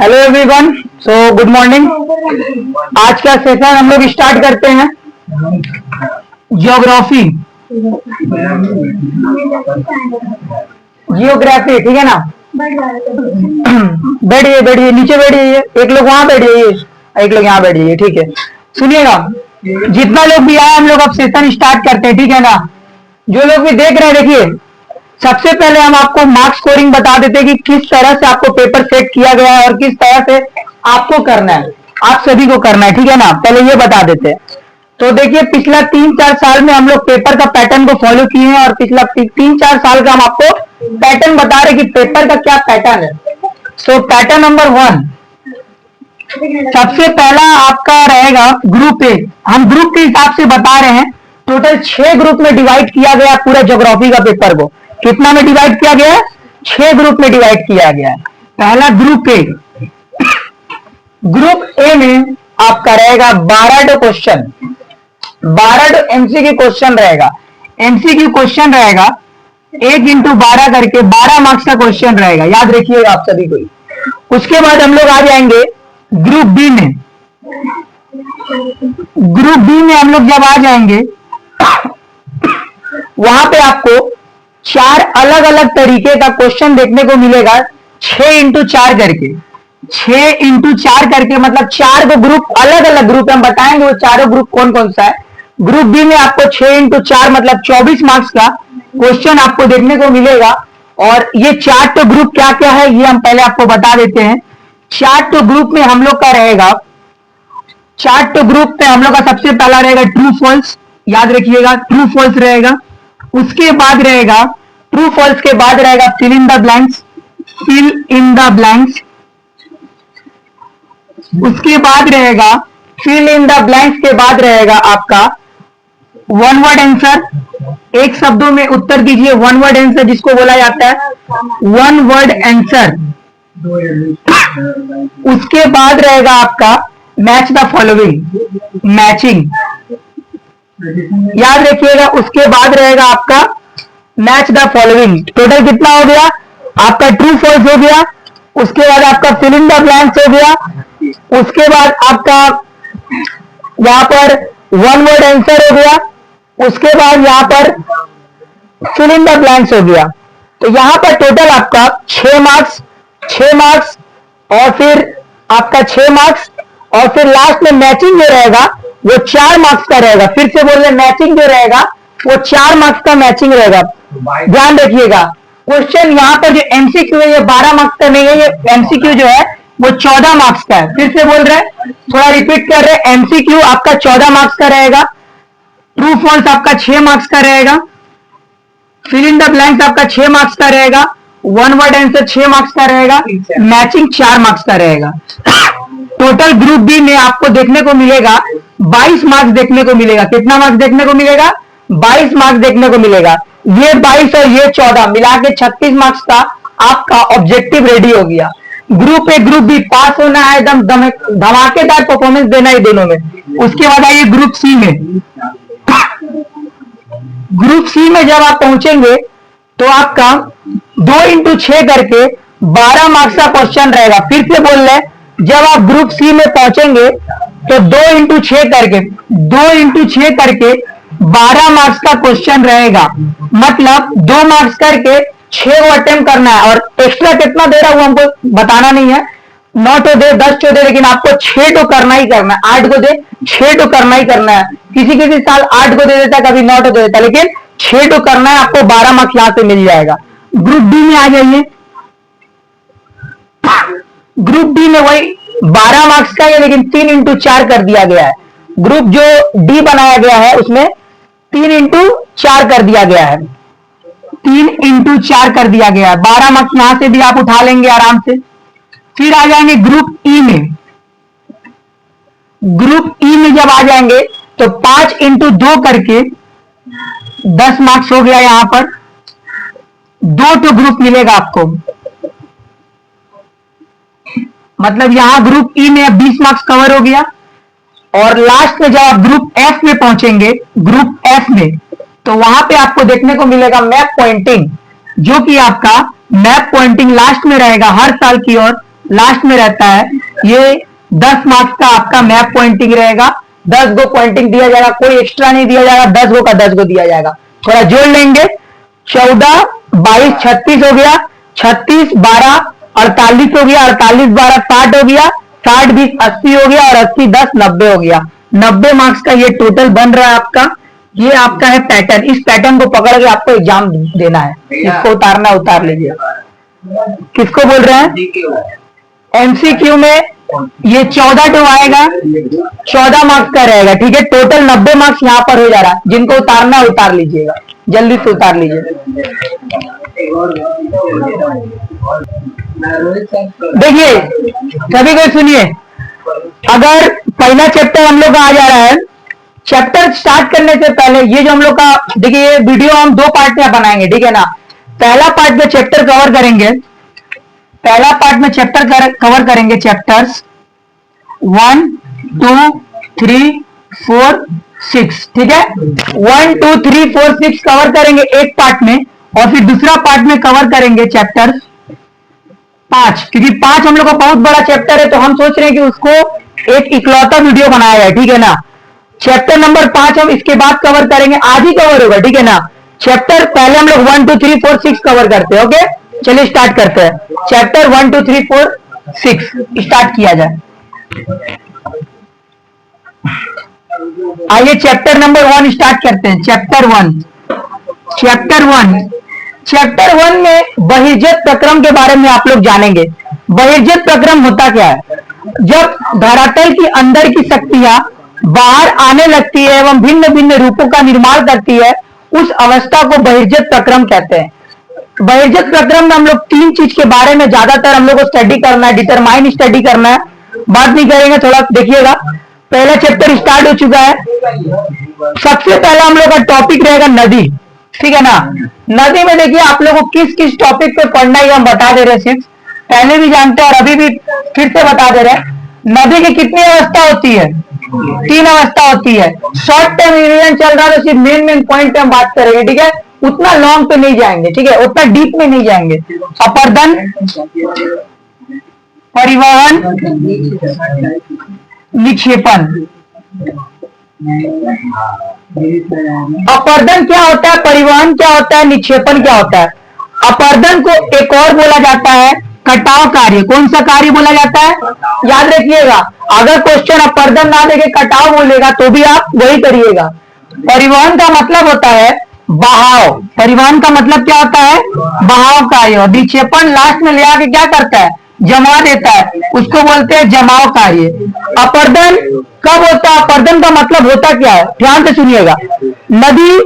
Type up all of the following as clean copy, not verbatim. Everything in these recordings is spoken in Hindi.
Hello everyone, so good morning. आज का सेशन हम लोग स्टार्ट करते हैं ज्योग्राफी, जियोग्राफी, ठीक है ना। बैठिए बैठिए, नीचे बैठिए, एक लोग वहां बैठिए, एक लोग यहाँ बैठिए, ठीक है। सुनिएगा, जितना लोग भी आए हम लोग अब सेशन स्टार्ट करते हैं, ठीक है ना। जो लोग भी देख रहे हैं, देखिए, सबसे पहले हम आपको मार्क्स स्कोरिंग बता देते हैं कि किस तरह से आपको पेपर सेट किया गया है और किस तरह से आपको करना है, आप सभी को करना है, ठीक है ना। पहले ये बता देते हैं। तो देखिए, पिछला 3-4 साल में हम लोग पेपर का पैटर्न को फॉलो किए हैं और पिछला 3-4 साल का हम आपको पैटर्न बता रहे कि पेपर का क्या पैटर्न है। सो पैटर्न नंबर 1, सबसे पहला आपका रहेगा ग्रुप ए। हम ग्रुप के हिसाब से बता रहे हैं। टोटल 6 ग्रुप में डिवाइड किया गया पूरा ज्योग्राफी का पेपर को। कितना में डिवाइड किया गया है? 6 ग्रुप में डिवाइड किया गया है। पहला ग्रुप ए। ग्रुप ए में आपका रहेगा 12 क्वेश्चन, 12 एमसीक्यू क्वेश्चन रहेगा। एमसीक्यू क्वेश्चन रहेगा 1 × 12 करके 12 मार्क्स का क्वेश्चन रहेगा, याद रखिएगा आप सभी को। उसके बाद हम लोग आ जाएंगे ग्रुप बी में। ग्रुप बी में हम लोग जब आ जाएंगे वहां पे आपको 4 अलग अलग तरीके का क्वेश्चन देखने को मिलेगा, 6 × 4 करके। 6 × 4 करके मतलब 4 को ग्रुप, अलग अलग ग्रुप हम बताएंगे वो चारों ग्रुप कौन कौन सा है। ग्रुप बी में आपको 6 × 4 मतलब 24 मार्क्स का क्वेश्चन आपको देखने को मिलेगा। और ये 4 तो ग्रुप क्या क्या है ये हम पहले आपको बता देते हैं। 4 तो ग्रुप में हम लोग का रहेगा, 4 तो ग्रुप में हम लोग का सबसे पहला रहेगा ट्रू फॉल्स, याद रखिएगा, ट्रू फॉल्स रहेगा। उसके बाद रहेगा ट्रू फॉल्स के बाद रहेगा fill in the blanks, fill in the blanks. उसके बाद रहेगा फिल इन द ब्लैंक्स के बाद रहेगा आपका वन वर्ड आंसर। एक शब्दों में उत्तर दीजिए, वन वर्ड आंसर जिसको बोला जाता है वन वर्ड आंसर। उसके बाद रहेगा आपका मैच द फॉलोइंग, मैचिंग, याद रखिएगा। उसके बाद रहेगा आपका मैच द फॉलोइंग। टोटल कितना हो गया आपका? ट्रू फॉल्स हो गया, उसके बाद आपका फिल इन द ब्लैंक्स हो गया, उसके बाद आपका यहां पर वन वर्ड आंसर हो गया, उसके बाद यहां पर फिल इन द ब्लैंक्स हो गया। तो यहां पर टोटल आपका 6 मार्क्स, 6 मार्क्स और फिर आपका 6 मार्क्स और फिर लास्ट में मैचिंग जो रहेगा वो 4 मार्क्स का रहेगा। फिर से बोल रहे, मैचिंग जो रहेगा वो 4 मार्क्स का मैचिंग रहेगा। ध्यान रखिएगा, क्वेश्चन यहाँ पर जो एमसीक्यू है ये 12 मार्क्स का नहीं है, ये एमसीक्यू जो है वो 14 मार्क्स का है। फिर से बोल रहे हैं, थोड़ा रिपीट कर रहे हैं, एमसीक्यू आपका 14 मार्क्स का रहेगा, ट्रू फॉल्स आपका 6 मार्क्स का रहेगा, फिल इन द ब्लैंक्स आपका 6 मार्क्स का रहेगा, वन वर्ड आंसर 6 मार्क्स का रहेगा, मैचिंग 4 मार्क्स का रहेगा। टोटल ग्रुप बी में आपको देखने को मिलेगा 22 मार्क्स देखने को मिलेगा। कितना मार्क्स देखने को मिलेगा? 22 मार्क्स देखने को मिलेगा। ये 22 और ये 14 मिला के 36 मार्क्स का आपका ऑब्जेक्टिव रेडी हो गया। ग्रुप ए ग्रुप बी पास होना है, एकदम धमाकेदार परफॉर्मेंस देना है दोनों में। उसके बाद आइए ग्रुप सी में। ग्रुप सी में जब आप पहुंचेंगे तो आपका 2 × 6 करके 12 मार्क्स का क्वेश्चन रहेगा। फिर से बोल रहे, जब आप ग्रुप सी में पहुंचेंगे तो 2 × 6 करके 12 मार्क्स का क्वेश्चन रहेगा। मतलब 2 मार्क्स करके 6 को अटेम्प्ट करना है। और एक्स्ट्रा कितना दे रहा है वो हमको बताना नहीं है, 9 तो दे, 10 तो दे, लेकिन आपको 6 तो करना ही करना है। 8 को दे, 6 तो करना ही करना है। किसी किसी साल 8 को दे देता है, कभी 9 तो दे देता है, लेकिन 6 तो करना है। आपको 12 मार्क्स यहां से मिल जाएगा। ग्रुप डी में आ जाइए। ग्रुप डी में वही 12 मार्क्स का है, लेकिन 3 × 4 कर दिया गया है। ग्रुप जो डी बनाया गया है उसमें 3 × 4 कर दिया गया है, 3 × 4 कर दिया गया है। 12 मार्क्स यहां से भी आप उठा लेंगे आराम से। फिर आ जाएंगे ग्रुप ई में। ग्रुप ई में जब आ जाएंगे तो 5 × 2 करके 10 मार्क्स हो गया। यहां पर 2 तो ग्रुप मिलेगा आपको, मतलब यहां ग्रुप ई में 20 मार्क्स कवर हो गया। और लास्ट में जब आप ग्रुप एफ में पहुंचेंगे, ग्रुप एफ में, तो वहां पे आपको देखने को मिलेगा मैप पॉइंटिंग, जो कि आपका मैप पॉइंटिंग लास्ट में रहेगा, हर साल की ओर लास्ट में रहता है। ये 10 मार्क्स का आपका मैप पॉइंटिंग रहेगा, 10 गो पॉइंटिंग दिया जाएगा, कोई एक्स्ट्रा नहीं दिया जाएगा, 10 गो का 10 गो दिया जाएगा। थोड़ा जोड़ लेंगे, 14 22 36 हो गया, 36 12 48 हो गया, 48 12 60 हो गया, 60 20 80 हो गया, और 80 10 90 हो गया। 90 मार्क्स का ये टोटल बन रहा है आपका। ये आपका है पैटर्न, इस पैटर्न को पकड़ के आपको एग्जाम देना है। इसको उतारना उतार लीजिए। किसको बोल रहे हैं? एमसीक्यू में ये 14 टू आएगा, 14 मार्क्स का रहेगा, ठीक है। टोटल 90 मार्क्स यहाँ पर हो जा रहा है। जिनको उतारना है उतार लीजिएगा, जल्दी से उतार लीजिए। देखिए सभी को सुनिए, अगर पहला चैप्टर हम लोग का आ जा रहा है, चैप्टर स्टार्ट करने से पहले ये जो हम लोग का, देखिए ये वीडियो हम 2 पार्ट में बनाएंगे, ठीक है ना। पहला पार्ट में चैप्टर कवर करेंगे, पहला पार्ट में चैप्टर कवर करेंगे चैप्टर्स 1 2 3 4 6, ठीक है। 1 2 3 4 6 कवर करेंगे एक पार्ट में, और फिर दूसरा पार्ट में कवर करेंगे चैप्टर 5, क्योंकि 5 हम लोग का बहुत बड़ा चैप्टर है, तो हम सोच रहे हैं कि उसको एक इकलौता वीडियो बनाया जाए, ठीक है ना। चैप्टर नंबर 5 हम इसके बाद कवर करेंगे, आज ही कवर होगा, ठीक है ना। चैप्टर पहले हम लोग 1 2 3 4 6 कवर करते हैं, ओके। चलिए स्टार्ट करते हैं, चैप्टर 1 2 3 4 6 स्टार्ट किया जाए। आइए चैप्टर नंबर 1 स्टार्ट करते हैं। चैप्टर 1 में बहिर्गत प्रक्रम के बारे में आप लोग जानेंगे। बहिर्गत प्रक्रम होता क्या है? जब धरातल की अंदर की शक्तियां बाहर आने लगती है एवं भिन्न भिन्न रूपों का निर्माण करती है, उस अवस्था को बहिर्गत प्रक्रम कहते हैं। बहिर्गत प्रक्रम में हम लोग 3 चीज के बारे में ज्यादातर हम लोग को स्टडी करना है, डिटरमाइन स्टडी करना है। बात नहीं करेंगे, थोड़ा देखिएगा। पहला चैप्टर स्टार्ट हो चुका है। सबसे पहला हम लोग का टॉपिक रहेगा नदी, ठीक है ना। नदी में देखिए आप लोगों को किस किस टॉपिक पे पढ़ना है हम बता दे रहे हैं, सिर्फ पहले भी जानते हैं और अभी भी फिर से बता दे रहे हैं। नदी की कितनी अवस्था होती है? 3 अवस्था होती है। शॉर्ट टर्म रिवीजन चल रहा है तो सिर्फ मेन पॉइंट पे हम बात करेंगे, ठीक है। उतना लॉन्ग पे नहीं जाएंगे, ठीक है, उतना डीप में नहीं जाएंगे। अपर्दन, परिवहन, निक्षेपण। अपर्दन क्या होता है, परिवहन क्या होता है, निक्षेपण क्या होता है? अपर्दन को एक और बोला जाता है कटाव कार्य। कौन सा कार्य बोला जाता है? याद रखिएगा, अगर क्वेश्चन अपर्दन ना देके कटाव बोलेगा तो भी आप वही करिएगा। परिवहन का मतलब होता है बहाव। परिवहन का मतलब क्या होता है? बहाव कार्य। निक्षेपण लास्ट में ले आके क्या करता है? जमा देता है, उसको बोलते हैं जमाव कार्य। अपर्दन कब होता है? अपर्दन का मतलब होता क्या है? ध्यान से सुनिएगा। नदी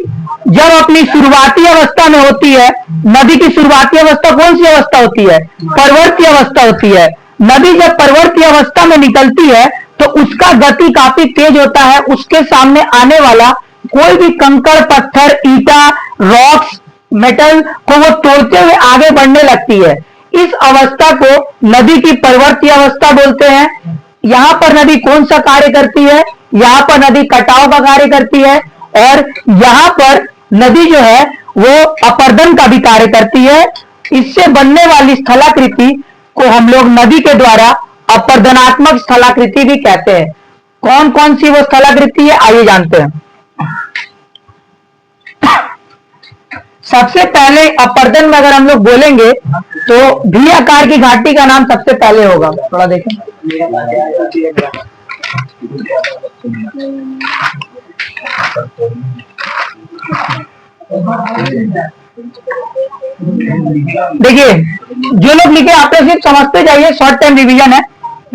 जब अपनी शुरुआती अवस्था में होती है, नदी की शुरुआती अवस्था कौन सी अवस्था होती है? परवर्ती अवस्था होती है। नदी जब परवर्ती अवस्था में निकलती है तो उसका गति काफी तेज होता है। उसके सामने आने वाला कोई भी कंकड़, पत्थर, ईटा, रॉक्स, मेटल को वो तोड़ते हुए आगे बढ़ने लगती है। इस अवस्था को नदी की परवर्ती अवस्था बोलते हैं। यहां पर नदी कौन सा कार्य करती है? यहां पर नदी कटाव का कार्य करती है, और यहां पर नदी जो है वो अपर्दन का भी कार्य करती है। इससे बनने वाली स्थलाकृति को हम लोग नदी के द्वारा अपर्दनात्मक स्थलाकृति भी कहते हैं। कौन कौन सी वो स्थलाकृति है, आइए जानते हैं। सबसे पहले अपर्दन में अगर हम लोग बोलेंगे तो भी आकार की घाटी का नाम सबसे पहले होगा। थोड़ा देखें, देखिए जो लोग लिखे आप लोग सिर्फ समझते जाइए, शॉर्ट टाइम रिवीजन है।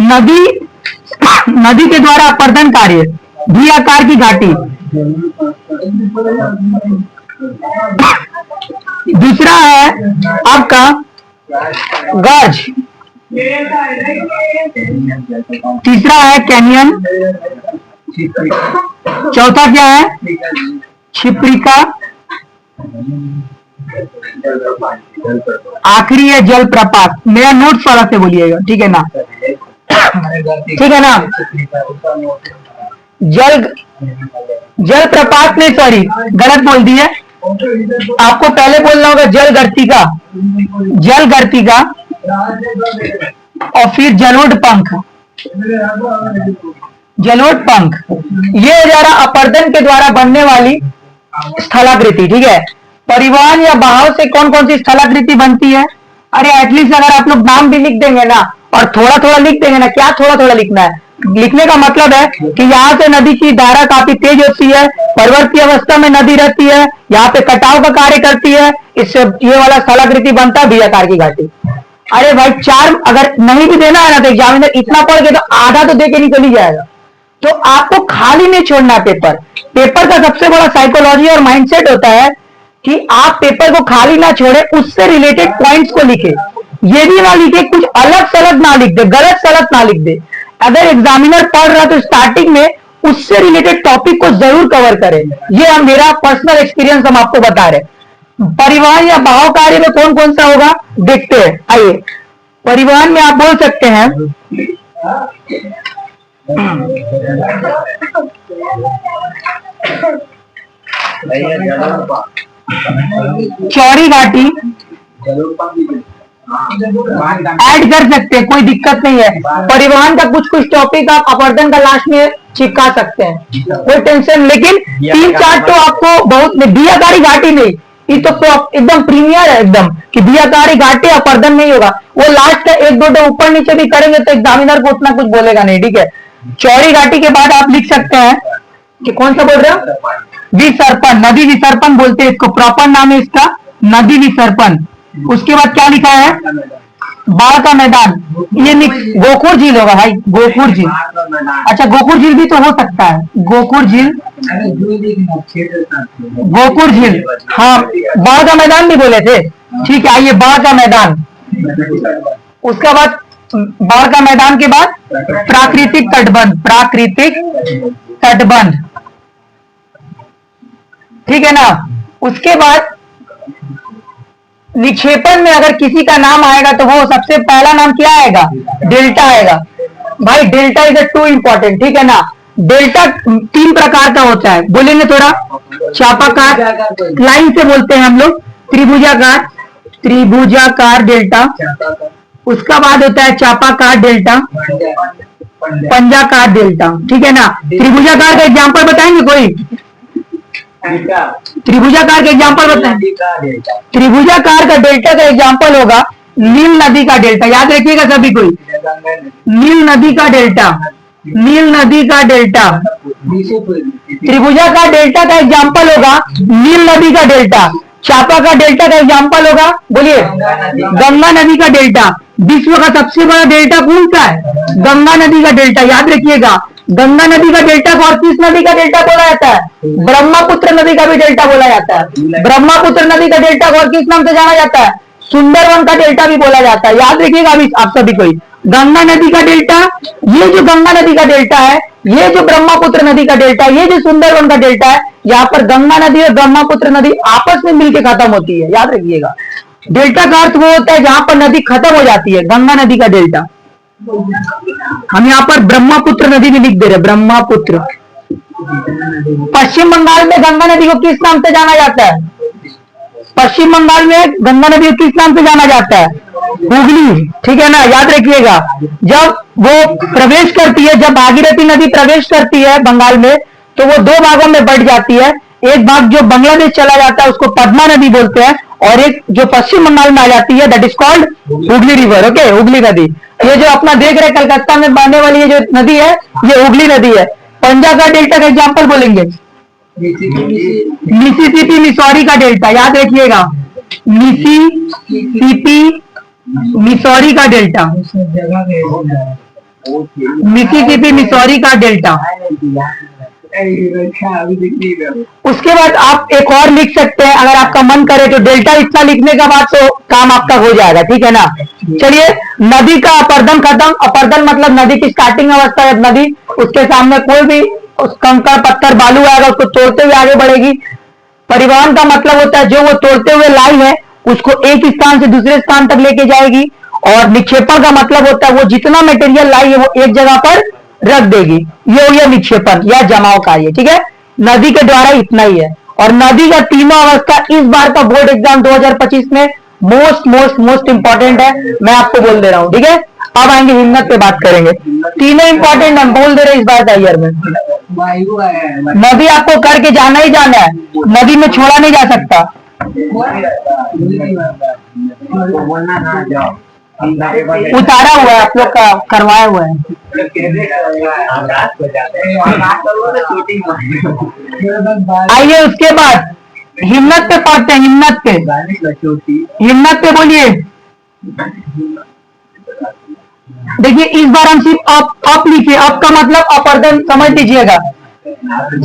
नदी के द्वारा अपर्दन कार्य, भी आकार की घाटी। दूसरा है आपका गर्ज, तीसरा है कैनियन, चौथा क्या है? छिप्रिका, आखिरी है जल प्रपात। मेरा नोट सारा से बोलिएगा, ठीक है ना, ठीक है ना। जल प्रपात ने, सॉरी गलत बोल दी है, आपको पहले बोलना होगा जल गर्तिका, जल गर्तिका, और फिर जलोढ़ पंख, जलोढ़ पंख। ये जरा अपर्दन के द्वारा बनने वाली स्थलाकृति, ठीक है। परिवहन या बहाव से कौन कौन सी स्थलाकृति बनती है? अरे एटलीस्ट अगर आप लोग नाम भी लिख देंगे ना और थोड़ा थोड़ा लिख देंगे ना, क्या थोड़ा थोड़ा लिखना है? लिखने का मतलब है कि यहाँ से नदी की धारा काफी तेज होती है, परवर्ती अवस्था में नदी रहती है, यहाँ पे कटाव का कार्य करती है, इससे ये वाला स्थलाकृति बनता है बी आकार की घाटी। अरे भाई चार अगर नहीं भी देना है ना तो एग्जामिनर इतना पढ़ के तो आधा तो दे के निकल ही जाएगा। तो आपको खाली नहीं छोड़ना पेपर। पेपर का सबसे बड़ा साइकोलॉजी और माइंडसेट होता है कि आप पेपर को खाली ना छोड़े, उससे रिलेटेड पॉइंट्स को लिखे। ये भी ना लिखे कुछ अलग सलग ना लिख दे, गलत सलग ना लिख दे। अगर एग्जामिनर पढ़ रहा तो स्टार्टिंग में उससे रिलेटेड टॉपिक को जरूर कवर करें। ये हम मेरा पर्सनल एक्सपीरियंस हम आपको बता रहे हैं। परिवहन या बहाव कार्य में कौन कौन सा होगा देखते हैं। आइए, परिवहन में आप बोल सकते हैं चौड़ी घाटी ऐड कर सकते हैं, कोई दिक्कत नहीं है। परिवहन का कुछ कुछ टॉपिक आप अपर्दन का लास्ट में चिपका सकते हैं, कोई टेंशन। लेकिन 3-4 तो आपको बहुत बियाकारी घाटी नहीं, ये तो एकदम प्रीमियर है एकदम कि बियाकारी घाटी अपर्दन नहीं होगा। वो लास्ट का 1-2 ऊपर नीचे भी करेंगे तो एग्जामिनर को उतना कुछ बोलेगा नहीं, ठीक है। चौड़ी घाटी के बाद आप लिख सकते हैं कि कौन सा बोल रहे हो? विसर्पण, नदी विसर्पण बोलते हैं इसको, प्रॉपर नाम है इसका नदी विसर्पण। उसके बाद क्या लिखा है? बाढ़ का मैदान। ये गोखुर झील होगा भाई, गोखुर झील। अच्छा गोखुर झील भी तो हो सकता है, गोखुर झील, गोखुर झील, हाँ बाढ़ का मैदान भी बोले थे, ठीक है। आइए बाढ़ का मैदान, उसके बाद बाढ़ का मैदान के बाद प्राकृतिक तटबंध, प्राकृतिक तटबंध, ठीक है ना। उसके बाद निक्षेपण में अगर किसी का नाम आएगा तो वो सबसे पहला नाम क्या आएगा? डेल्टा आएगा। भाई डेल्टा इज टू इंपॉर्टेंट, ठीक है ना। डेल्टा 3 प्रकार का होता है, बोलेंगे थोड़ा। चापाकार, लाइन से बोलते हैं हम लोग, त्रिभुजाकार, त्रिभुजाकार डेल्टा। उसका बाद होता है चापाकार डेल्टा, पंजाकार डेल्टा, ठीक है ना। त्रिभुजाकार का एग्जांपल बताएंगे कोई? त्रिभुजाकार का एग्जांपल बताएं। त्रिभुजाकार का डेल्टा का एग्जांपल होगा नील नदी का डेल्टा, याद रखिएगा सभी कोई। नील नदी का डेल्टा, नील नदी का डेल्टा, त्रिभुजाकार डेल्टा का एग्जांपल होगा नील नदी का डेल्टा। चापा का डेल्टा का एग्जांपल होगा, बोलिए, गंगा नदी का डेल्टा। विश्व का सबसे बड़ा डेल्टा कौन सा है? गंगा नदी का डेल्टा, याद रखिएगा। गंगा नदी का डेल्टा को और किस नदी का डेल्टा बोला जाता है? ब्रह्मपुत्र नदी का भी डेल्टा बोला जाता है। ब्रह्मपुत्र नदी का डेल्टा को और किस नाम से जाना जाता है? सुंदरवन का डेल्टा भी बोला जाता है, याद रखिएगा अभी आप सभी कोई। गंगा नदी का डेल्टा, ये जो गंगा नदी का डेल्टा है, ये जो ब्रह्मपुत्र नदी का डेल्टा है, ये जो सुंदरवन का डेल्टा है, यहाँ पर गंगा नदी और ब्रह्मपुत्र नदी आपस में मिलकर खत्म होती है, याद रखिएगा। डेल्टा का अर्थ वो होता है जहां पर नदी खत्म हो जाती है, गंगा नदी का डेल्टा। हम यहाँ पर ब्रह्मपुत्र नदी भी लिख दे रहे, ब्रह्मपुत्र। पश्चिम बंगाल में गंगा नदी को किस नाम से जाना जाता है? पश्चिम बंगाल में गंगा नदी को किस नाम से जाना जाता है? हुगली, ठीक है ना, याद रखिएगा। जब वो प्रवेश करती है, जब भागीरथी नदी प्रवेश करती है बंगाल में, तो वो 2 भागों में बढ़ जाती है। एक भाग जो बांग्लादेश चला जाता है उसको पद्मा नदी बोलते हैं, और एक जो पश्चिम बंगाल में आ जाती है that is called Hooghly river. Okay, Hooghly नदी। ये जो अपना देख रहे कलकत्ता में बहने वाली ये जो नदी है, ये हुगली नदी है। पंजाब का डेल्टा का एग्जांपल बोलेंगे, मिसिसिपी मिसौरी का डेल्टा, याद रखिएगा। मिसिसिपी मिसौरी का डेल्टा, मिसिसिपी मिसौरी का डेल्टा। उसके बाद आप एक और लिख सकते हैं अगर आपका मन करे तो। डेल्टा इतना लिखने के बाद तो काम आपका हो जाएगा, ठीक है ना। चलिए, नदी का अपर्दन खत्म। अपर्दन मतलब नदी की स्टार्टिंग अवस्था है नदी, उसके सामने कोई भी कंकड़ पत्थर बालू आएगा उसको तोड़ते हुए आगे बढ़ेगी। परिवहन का मतलब होता है जो वो तोड़ते हुए लाई है उसको एक स्थान से दूसरे स्थान तक लेके जाएगी। और निक्षेपण का मतलब होता है वो जितना मटेरियल लाई है वो एक जगह पर रख देगी, ये हो गया निक्षेपण या जमाव कार्य, ठीक है। नदी के द्वारा इतना ही है। और नदी का तीनों अवस्था इस बार का बोर्ड एग्जाम 2025 में मोस्ट मोस्ट मोस्ट इंपॉर्टेंट है, मैं आपको बोल दे रहा हूं। ठीक है, अब आएंगे हिम्मत पे बात करेंगे। तीनों इंपॉर्टेंट हम बोल दे रहे इस बार का ईयर में। नदी आपको करके जाना ही जाना है, नदी में छोड़ा नहीं जा सकता। उतारा हुआ है आप लोग का, करवाया हुआ है। आइए उसके बाद हिम्मत पे पढ़ते हैं, हिम्मत पे, हिम्मत पे बोलिए। देखिए इस बार हम सिर्फ अप लिखे, अप का मतलब अपर्दन समझ लीजिएगा,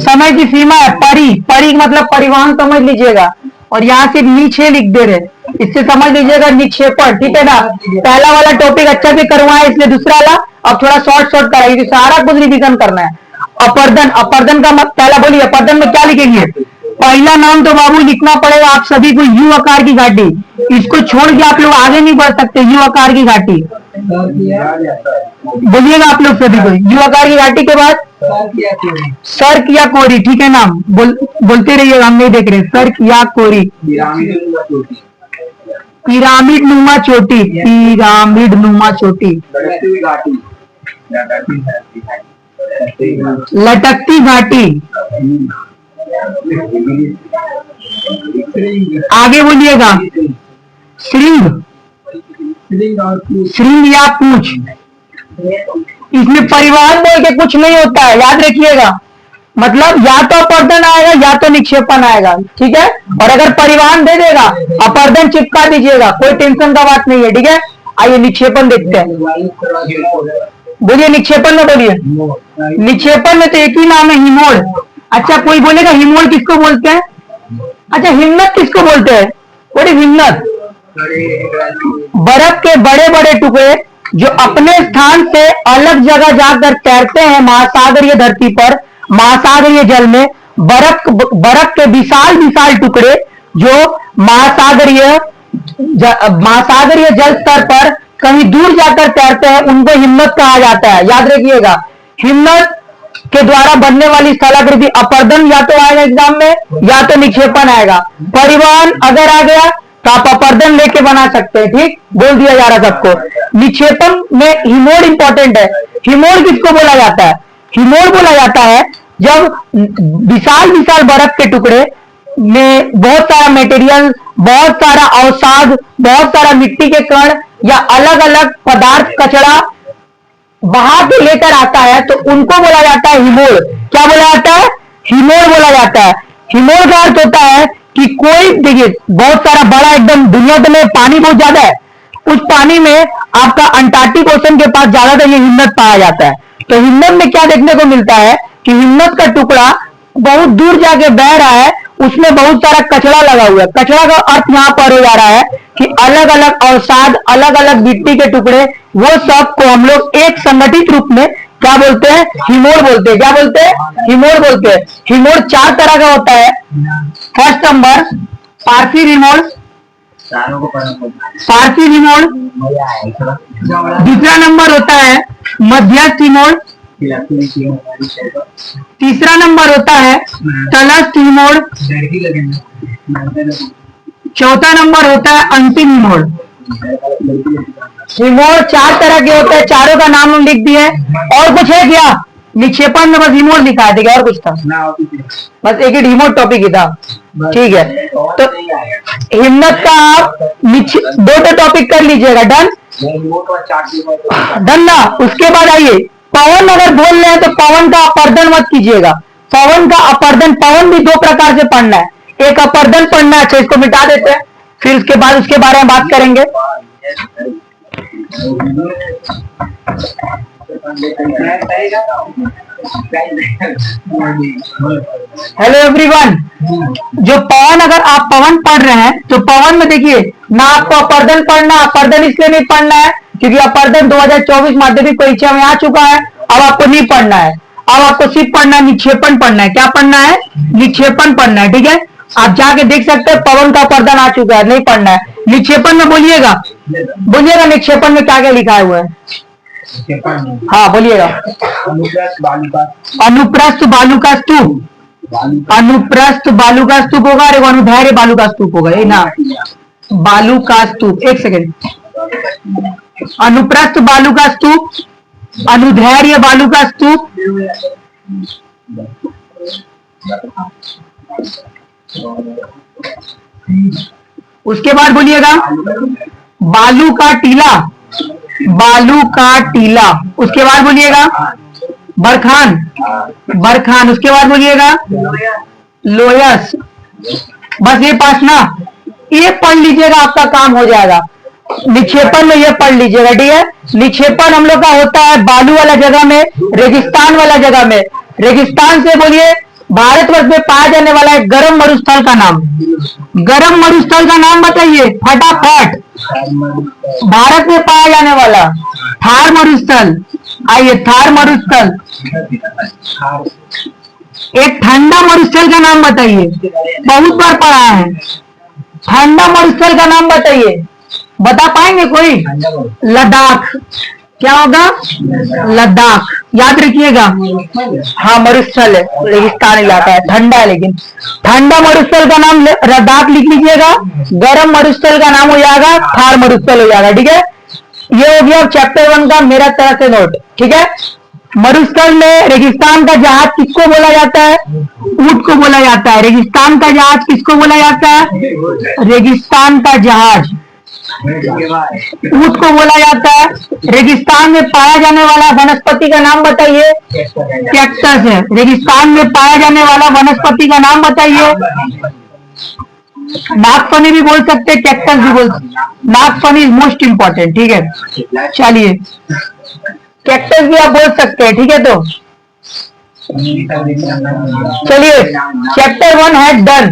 समय की सीमा है। परी, परी मतलब परिवहन समझ लीजिएगा, और यहाँ सिर्फ नीचे लिख दे रहे, इससे समझ लीजिएगा निक्षेपण। ठीक है ना, पहला वाला टॉपिक अच्छा से करवाए, इसलिए दूसरा वाला अब थोड़ा शॉर्ट शॉर्ट कराइए, सारा कुछ रिवीजन करना है। अपर्दन, अपर्दन का पहला बोलिए, अपर्दन में क्या लिखेंगे? पहला नाम तो बाबू लिखना पड़ेगा आप सभी को, यू आकार की घाटी। इसको छोड़ के आप लोग आगे नहीं बढ़ सकते। यू आकार की घाटी बोलिएगा आप लोग सभी को। यू आकार की घाटी के बाद सर्क या कोरी, ठीक है नाम बोलते रहिएगा, हम नहीं देख रहे। सर्क या कोरी, पिरामिड नुमा चोटी, पिरामिड नुमा चोटी, लटकती घाटी। आगे बोलिएगा श्रृंग, श्रृंग या पूंछ। इसमें परिवहन बोल के कुछ नहीं होता है, याद रखिएगा। मतलब या तो अपर्दन आएगा या तो निक्षेपण आएगा, ठीक है। और अगर परिवहन दे देगा अपर्दन चिपका दीजिएगा, कोई टेंशन का बात नहीं है, ठीक है। आइए निक्षेपण देखते हैं, बोलिए निक्षेपण में, बोलिए निक्षेपण में तो एक ही नाम है, हिमोड़। अच्छा कोई बोलेगा हिमोड़ किसको बोलते हैं? अच्छा हिम्मत किसको बोलते हैं? बोले हिम्मत बर्फ के बड़े बड़े टुकड़े जो अपने स्थान से अलग जगह जाकर तैरते हैं महासागरीय धरती पर, महासागरीय जल में। बर्फ के विशाल विशाल टुकड़े जो महासागरीय जल स्तर पर कहीं दूर जाकर तैरते हैं, उनको हिम्मत कहा जाता है, याद रखिएगा। हिम्मत के द्वारा बनने वाली स्थलाकृति अपर्दन या तो आएगा एग्जाम में, या तो निक्षेपण आएगा। परिवहन अगर आ गया तो आप अपर्दन लेके बना सकते हैं, ठीक, बोल दिया जा रहा सबको। निक्षेपण में हिमोड़ इंपॉर्टेंट है। हिमोड़ किसको बोला जाता है? हिमोड़ बोला जाता है जब विशाल विशाल बर्फ के टुकड़े में बहुत सारा मटेरियल, बहुत सारा अवसाद, बहुत सारा मिट्टी के कण या अलग अलग पदार्थ, कचरा बहा के लेकर आता है, तो उनको बोला जाता है हिमोड़। क्या बोला जाता है? हिमोड़ बोला जाता है। हिमोड़ का अर्थ होता है कि कोई, देखिए बहुत सारा बड़ा एकदम दुनिया में पानी बहुत ज्यादा है, उस पानी में आपका अंटार्कटिक ओशन के पास ज्यादातर ये हिम्मत पाया जाता है। तो हिम्मत में क्या देखने को मिलता है कि हिम्मत का टुकड़ा बहुत दूर जाके बह रहा है, उसमें बहुत सारा कचरा लगा हुआ है। कचरा का अर्थ यहाँ पर हो जा रहा है कि अलग अलग अवसाद, अलग अलग मिट्टी के टुकड़े, वो सब को हम लोग एक संगठित रूप में क्या बोलते हैं? हिमोड़ बोलते हैं। क्या बोलते हैं? हिमोड़ बोलते हैं। हिमोड़ चार तरह का होता है। फर्स्ट नंबर पार्थिव हिमोड़, पार्थिव हिमोड़। दूसरा नंबर होता है मध्यस्थ हिमोड़। तीसरा नंबर होता है तलस्थ हिमोड़। चौथा नंबर होता है अंतिम हिमोड़। हिमोड़ चार तरह के होते हैं, चारों का नाम हम लिख दिए। और कुछ है क्या? निक्षेपण में बस हिमोड़ लिखा है, और कुछ था? बस एक ही हिमोड़ टॉपिक ही था, ठीक है। तो हिम्मत का आप दो टॉपिक कर लीजिएगा, डन डन ना। उसके बाद आइए पवन, अगर बोल रहे हैं तो पवन का अपर्दन मत कीजिएगा। पवन का अपर्दन, पवन भी दो प्रकार से पढ़ना है, एक अपर्दन पढ़ना है। अच्छा इसको मिटा देते हैं, फिर उसके बाद उसके बारे में बात करेंगे। हेलो एवरीवन, जो पवन, अगर आप पवन पढ़ रहे हैं तो पवन में देखिए ना आपको अपर्दन पढ़ना। अपर्दन इसलिए नहीं पढ़ना है क्योंकि अपर्दन 2024 माध्यमिक परीक्षा में आ चुका है, अब आपको नहीं पढ़ना है। अब आपको सिर्फ पढ़ना है निक्षेपण पढ़ना है। क्या पढ़ना है? निक्षेपण पढ़ना है, ठीक है। आप जाके देख सकते हैं पवन का अपर्दन आ चुका है, नहीं पढ़ना है। निक्षेपण में बोलिएगा, बोलिएगा निक्षेपण में क्या क्या लिखा हुआ है? हाँ बोलिएगा। अनुप्रस्थ बालू का स्तूप, अनुप्रस्थ बालू का स्तूप होगा और अनुधैर्य बालू का स्तूप होगा, ये ना बालू का स्तूप। एक सेकेंड, अनुप्रस्थ बालू का स्तूप, अनुधैर्य बालू का स्तूप, उसके बाद बोलिएगा बालू का टीला, बालू का टीला, उसके बाद बोलिएगा बरखान, बरखान, उसके बाद बोलिएगा लोयस। बस ये पांच ना, ये पढ़ लीजिएगा, आपका काम हो जाएगा। निक्षेपण में ये पढ़ लीजिएगा, ठीक है। निक्षेपण हम लोग का होता है बालू वाला जगह में, रेगिस्तान वाला जगह में। रेगिस्तान से बोलिए भारतवर्ष में पाया जाने वाला एक गर्म मरुस्थल का नाम, गर्म मरुस्थल का नाम बताइए फटाफट। भारत में पाया जाने वाला थार मरुस्थल, आइए थार मरुस्थल। एक ठंडा मरुस्थल का नाम बताइए, बहुत बार पढ़ा है। ठंडा मरुस्थल का नाम बताइए, बता पाएंगे कोई? लद्दाख, क्या होगा? लद्दाख, याद रखिएगा। हाँ मरुस्थल है, रेगिस्तान इलाका है, ठंडा है, लेकिन ठंडा मरुस्थल का नाम लद्दाख लिख लीजिएगा। गर्म मरुस्थल का नाम हो जाएगा थार मरुस्थल हो जाएगा, ठीक है। ये हो गया चैप्टर 1 का मेरा तरह से नोट, ठीक है। मरुस्थल में रेगिस्तान का जहाज किसको बोला जाता है? ऊंट को बोला जाता है। रेगिस्तान का जहाज किसको बोला जाता है? रेगिस्तान का जहाज ऊंट को बोला जाता है। रेगिस्तान में पाया जाने वाला वनस्पति का नाम बताइए। कैक्टस है। रेगिस्तान में पाया जाने वाला वनस्पति का नाम बताइए। नागफनी भी बोल सकते हैं, कैक्टस भी बोल सकते। नागफनी इज मोस्ट इंपॉर्टेंट, ठीक है। चलिए कैक्टस भी आप बोल सकते हैं, ठीक है। तो चलिए चैप्टर 1 है डन।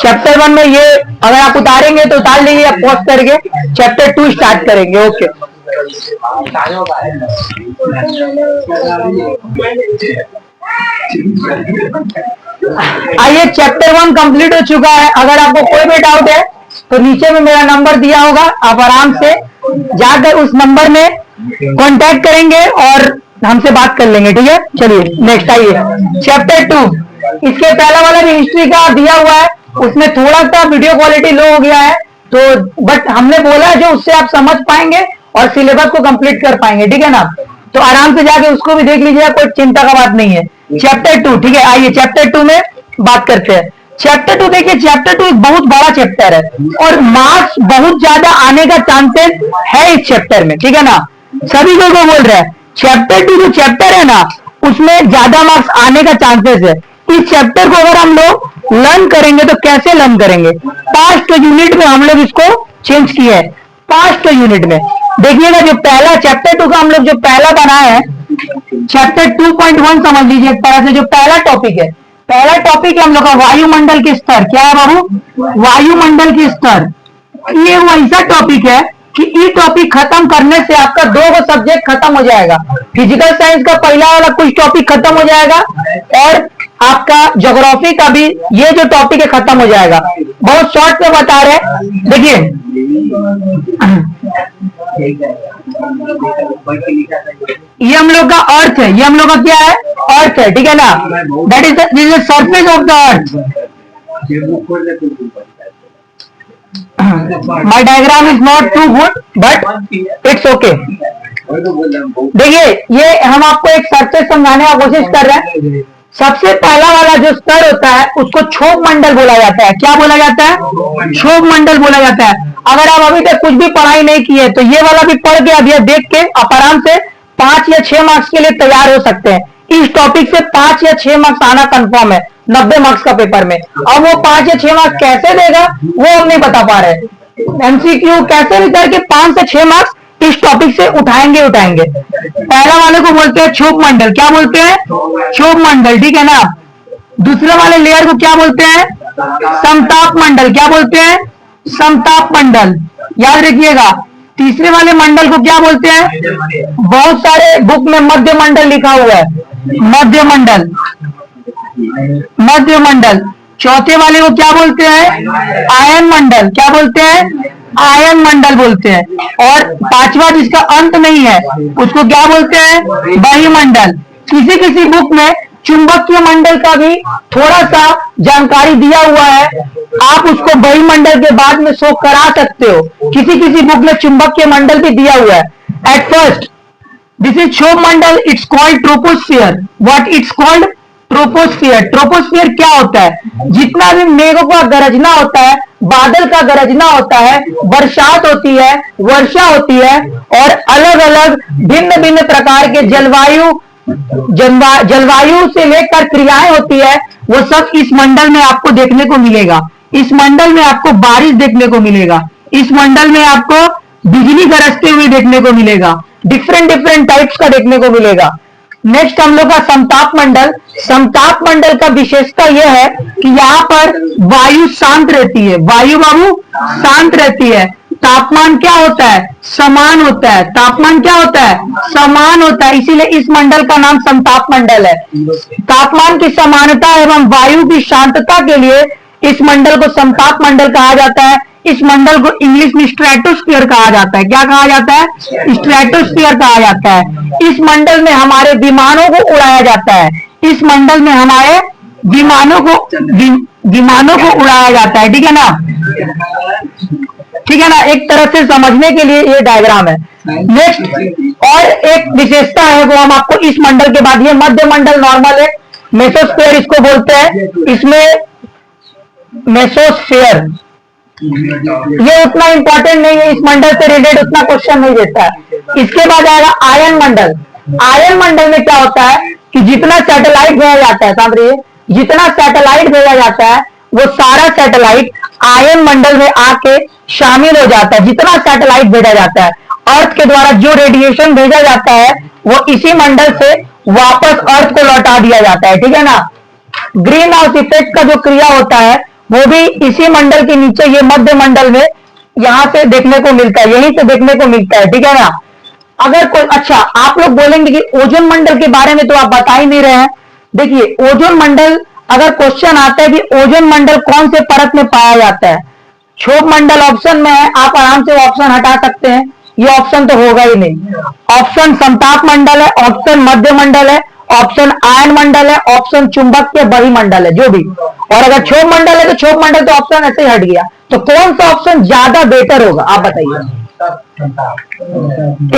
चैप्टर 1 में ये अगर आप उतारेंगे तो उतार लीजिए, आप पॉज करके चैप्टर 2 स्टार्ट करेंगे। ओके आइए चैप्टर 1 कंप्लीट हो चुका है। अगर आपको कोई भी डाउट है तो नीचे में मेरा नंबर दिया होगा, आप आराम से जाकर उस नंबर में कांटेक्ट करेंगे और हमसे बात कर लेंगे, ठीक है। चलिए नेक्स्ट आइए चैप्टर 2। इसके पहला वाला भी हिस्ट्री का दिया हुआ है, उसमें थोड़ा सा वीडियो क्वालिटी लो हो गया है, तो बट हमने बोला जो उससे आप समझ पाएंगे और सिलेबस को कंप्लीट कर पाएंगे, ठीक है ना। तो आराम से जाके उसको भी देख लीजिएगा, कोई चिंता का बात नहीं है। चैप्टर 2, ठीक है। आइए चैप्टर 2 में बात करते हैं। चैप्टर 2 देखिए, चैप्टर 2 एक बहुत बड़ा चैप्टर है और मार्क्स बहुत ज्यादा आने का चांसेस है इस चैप्टर में, ठीक है ना। सभी लोग बोल रहे हैं चैप्टर 2 जो चैप्टर है ना उसमें ज्यादा मार्क्स आने का चांसेस है। इस चैप्टर को अगर हम लोग लर्न करेंगे तो कैसे लर्न करेंगे? पास्ट यूनिट में हम लोग इसको चेंज किया है। पास्ट यूनिट में देखिएगा, जो पहला चैप्टर 2 का हम लोग जो पहला बनाया है, चैप्टर 2.1 समझ लीजिए एक तरह से। जो पहला टॉपिक है, पहला टॉपिक है हम लोग का वायुमंडल के स्तर। क्या है बाबू? वायुमंडल के स्तर। ये वैसा टॉपिक है कि ये टॉपिक खत्म करने से आपका 2 सब्जेक्ट खत्म हो जाएगा। फिजिकल साइंस का पहला वाला कुछ टॉपिक खत्म हो जाएगा और आपका ज्योग्राफी का भी ये जो टॉपिक है खत्म हो जाएगा। बहुत शॉर्ट में बता रहे हैं, देखिए ये हम लोग का अर्थ है, ये हम लोग का क्या है? अर्थ है, ठीक है ना। That is the surface of the earth. My diagram is not too good, but it's okay. देखिए ये हम आपको एक सरफेस समझाने का कोशिश कर रहे हैं। सबसे पहला वाला जो स्तर होता है उसको क्षोभ मंडल बोला जाता है। क्या बोला जाता है? क्षोभ मंडल बोला जाता है। अगर आप अभी तक कुछ भी पढ़ाई नहीं की है तो ये वाला भी पढ़ के अब ये देख के आप आराम से 5 या 6 मार्क्स के लिए तैयार हो सकते हैं। इस टॉपिक से 5 या 6 मार्क्स आना कंफर्म है 90 मार्क्स का पेपर में। अब वो 5 या 6 मार्क्स कैसे देगा वो हम नहीं बता पा रहे। एमसीक्यू कैसे भी करके 5 से 6 मार्क्स इस टॉपिक से उठाएंगे। पहला वाले को बोलते हैं क्षोभ मंडल। क्या बोलते हैं? क्षोभ मंडल, ठीक है ना। दूसरे वाले लेयर को क्या बोलते हैं? समताप मंडल। क्या बोलते हैं? समताप मंडल, याद रखिएगा। तीसरे वाले मंडल को क्या बोलते हैं? बहुत सारे बुक में मध्य मंडल लिखा हुआ है, मध्य मंडल, मध्य मंडल। चौथे वाले को क्या बोलते हैं? आयन मंडल। क्या बोलते हैं? आयन मंडल बोलते हैं। और 5वां जिसका अंत नहीं है उसको क्या बोलते हैं? वायुमंडल। किसी किसी बुक में चुंबकीय मंडल का भी थोड़ा सा जानकारी दिया हुआ है, आप उसको बही मंडल के बाद में शो करा सकते हो। किसी किसी बुक में चुंबकीय मंडल भी दिया हुआ है। एट फर्स्ट दिस इज क्षोभ मंडल, it's called troposphere. What it's called? Troposphere. Troposphere क्या होता है? जितना भी मेघों का गरजना होता है, बादल का गरजना होता है, बरसात होती है, वर्षा होती है, और अलग अलग भिन्न भिन्न प्रकार के जलवायु से लेकर क्रियाएं होती है, वो सब इस मंडल में आपको देखने को मिलेगा। इस मंडल में आपको बारिश देखने को मिलेगा, इस मंडल में आपको बिजली गरजते हुए देखने को मिलेगा, डिफरेंट डिफरेंट टाइप्स का देखने को मिलेगा। नेक्स्ट हम लोग का समताप मंडल। समताप मंडल का विशेषता यह है कि यहाँ पर वायु शांत रहती है। वायु बाबू शांत रहती है। तापमान क्या होता है? समान होता है। तापमान क्या होता है? समान होता है, इसीलिए इस मंडल का नाम समताप मंडल है। तापमान की समानता एवं वायु की शांतता के लिए इस मंडल को समताप मंडल कहा जाता है। इस मंडल को इंग्लिश में स्ट्रेटोस्फीयर कहा जाता है। क्या कहा जाता है? स्ट्रेटोस्फीयर कहा जाता है। इस मंडल में हमारे विमानों को उड़ाया जाता है। इस मंडल में हमारे विमानों को उड़ाया जाता है। ठीक है ना? ठीक है ना? एक तरह से समझने के लिए ये डायग्राम है। नेक्स्ट और एक विशेषता है वो हम आपको इस मंडल के बाद, ये मध्य मंडल नॉर्मल है, मेसोस्फीयर इसको बोलते हैं। इसमें मेसोस्फीयर ये उतना इंपॉर्टेंट नहीं है, इस मंडल से रिलेटेड उतना क्वेश्चन नहीं देता है। इसके बाद आएगा आयन मंडल। आयन मंडल में क्या होता है कि जितना सैटेलाइट भेजा जाता है, समझिए, जितना सैटेलाइट भेजा जाता है वो सारा सैटेलाइट आयन मंडल में आके शामिल हो जाता है। जितना सैटेलाइट भेजा जाता है, अर्थ के द्वारा जो रेडिएशन भेजा जाता है वो इसी मंडल से वापस अर्थ को लौटा दिया जाता है। ठीक है ना? ग्रीन हाउस इफेक्ट का जो क्रिया होता है वो भी इसी मंडल के नीचे, ये मध्य मंडल में यहां से देखने को मिलता है, यहीं से देखने को मिलता है। ठीक है ना? अगर कोई, अच्छा आप लोग बोलेंगे कि ओजोन मंडल के बारे में तो आप बता ही नहीं रहे हैं। देखिए, ओजोन मंडल अगर क्वेश्चन आता है कि ओजोन मंडल कौन से परत में पाया जाता है, क्षोभ मंडल ऑप्शन में है, आप आराम से ऑप्शन हटा सकते हैं, ये ऑप्शन तो होगा ही नहीं। ऑप्शन समताप मंडल है, ऑप्शन मध्य मंडल है, ऑप्शन आयन मंडल है, ऑप्शन चुंबकीय बही मंडल है, जो भी। और अगर क्षोभ मंडल है तो क्षोभ मंडल तो ऑप्शन ऐसे ही हट गया। तो कौन सा ऑप्शन ज्यादा बेटर होगा, आप बताइए?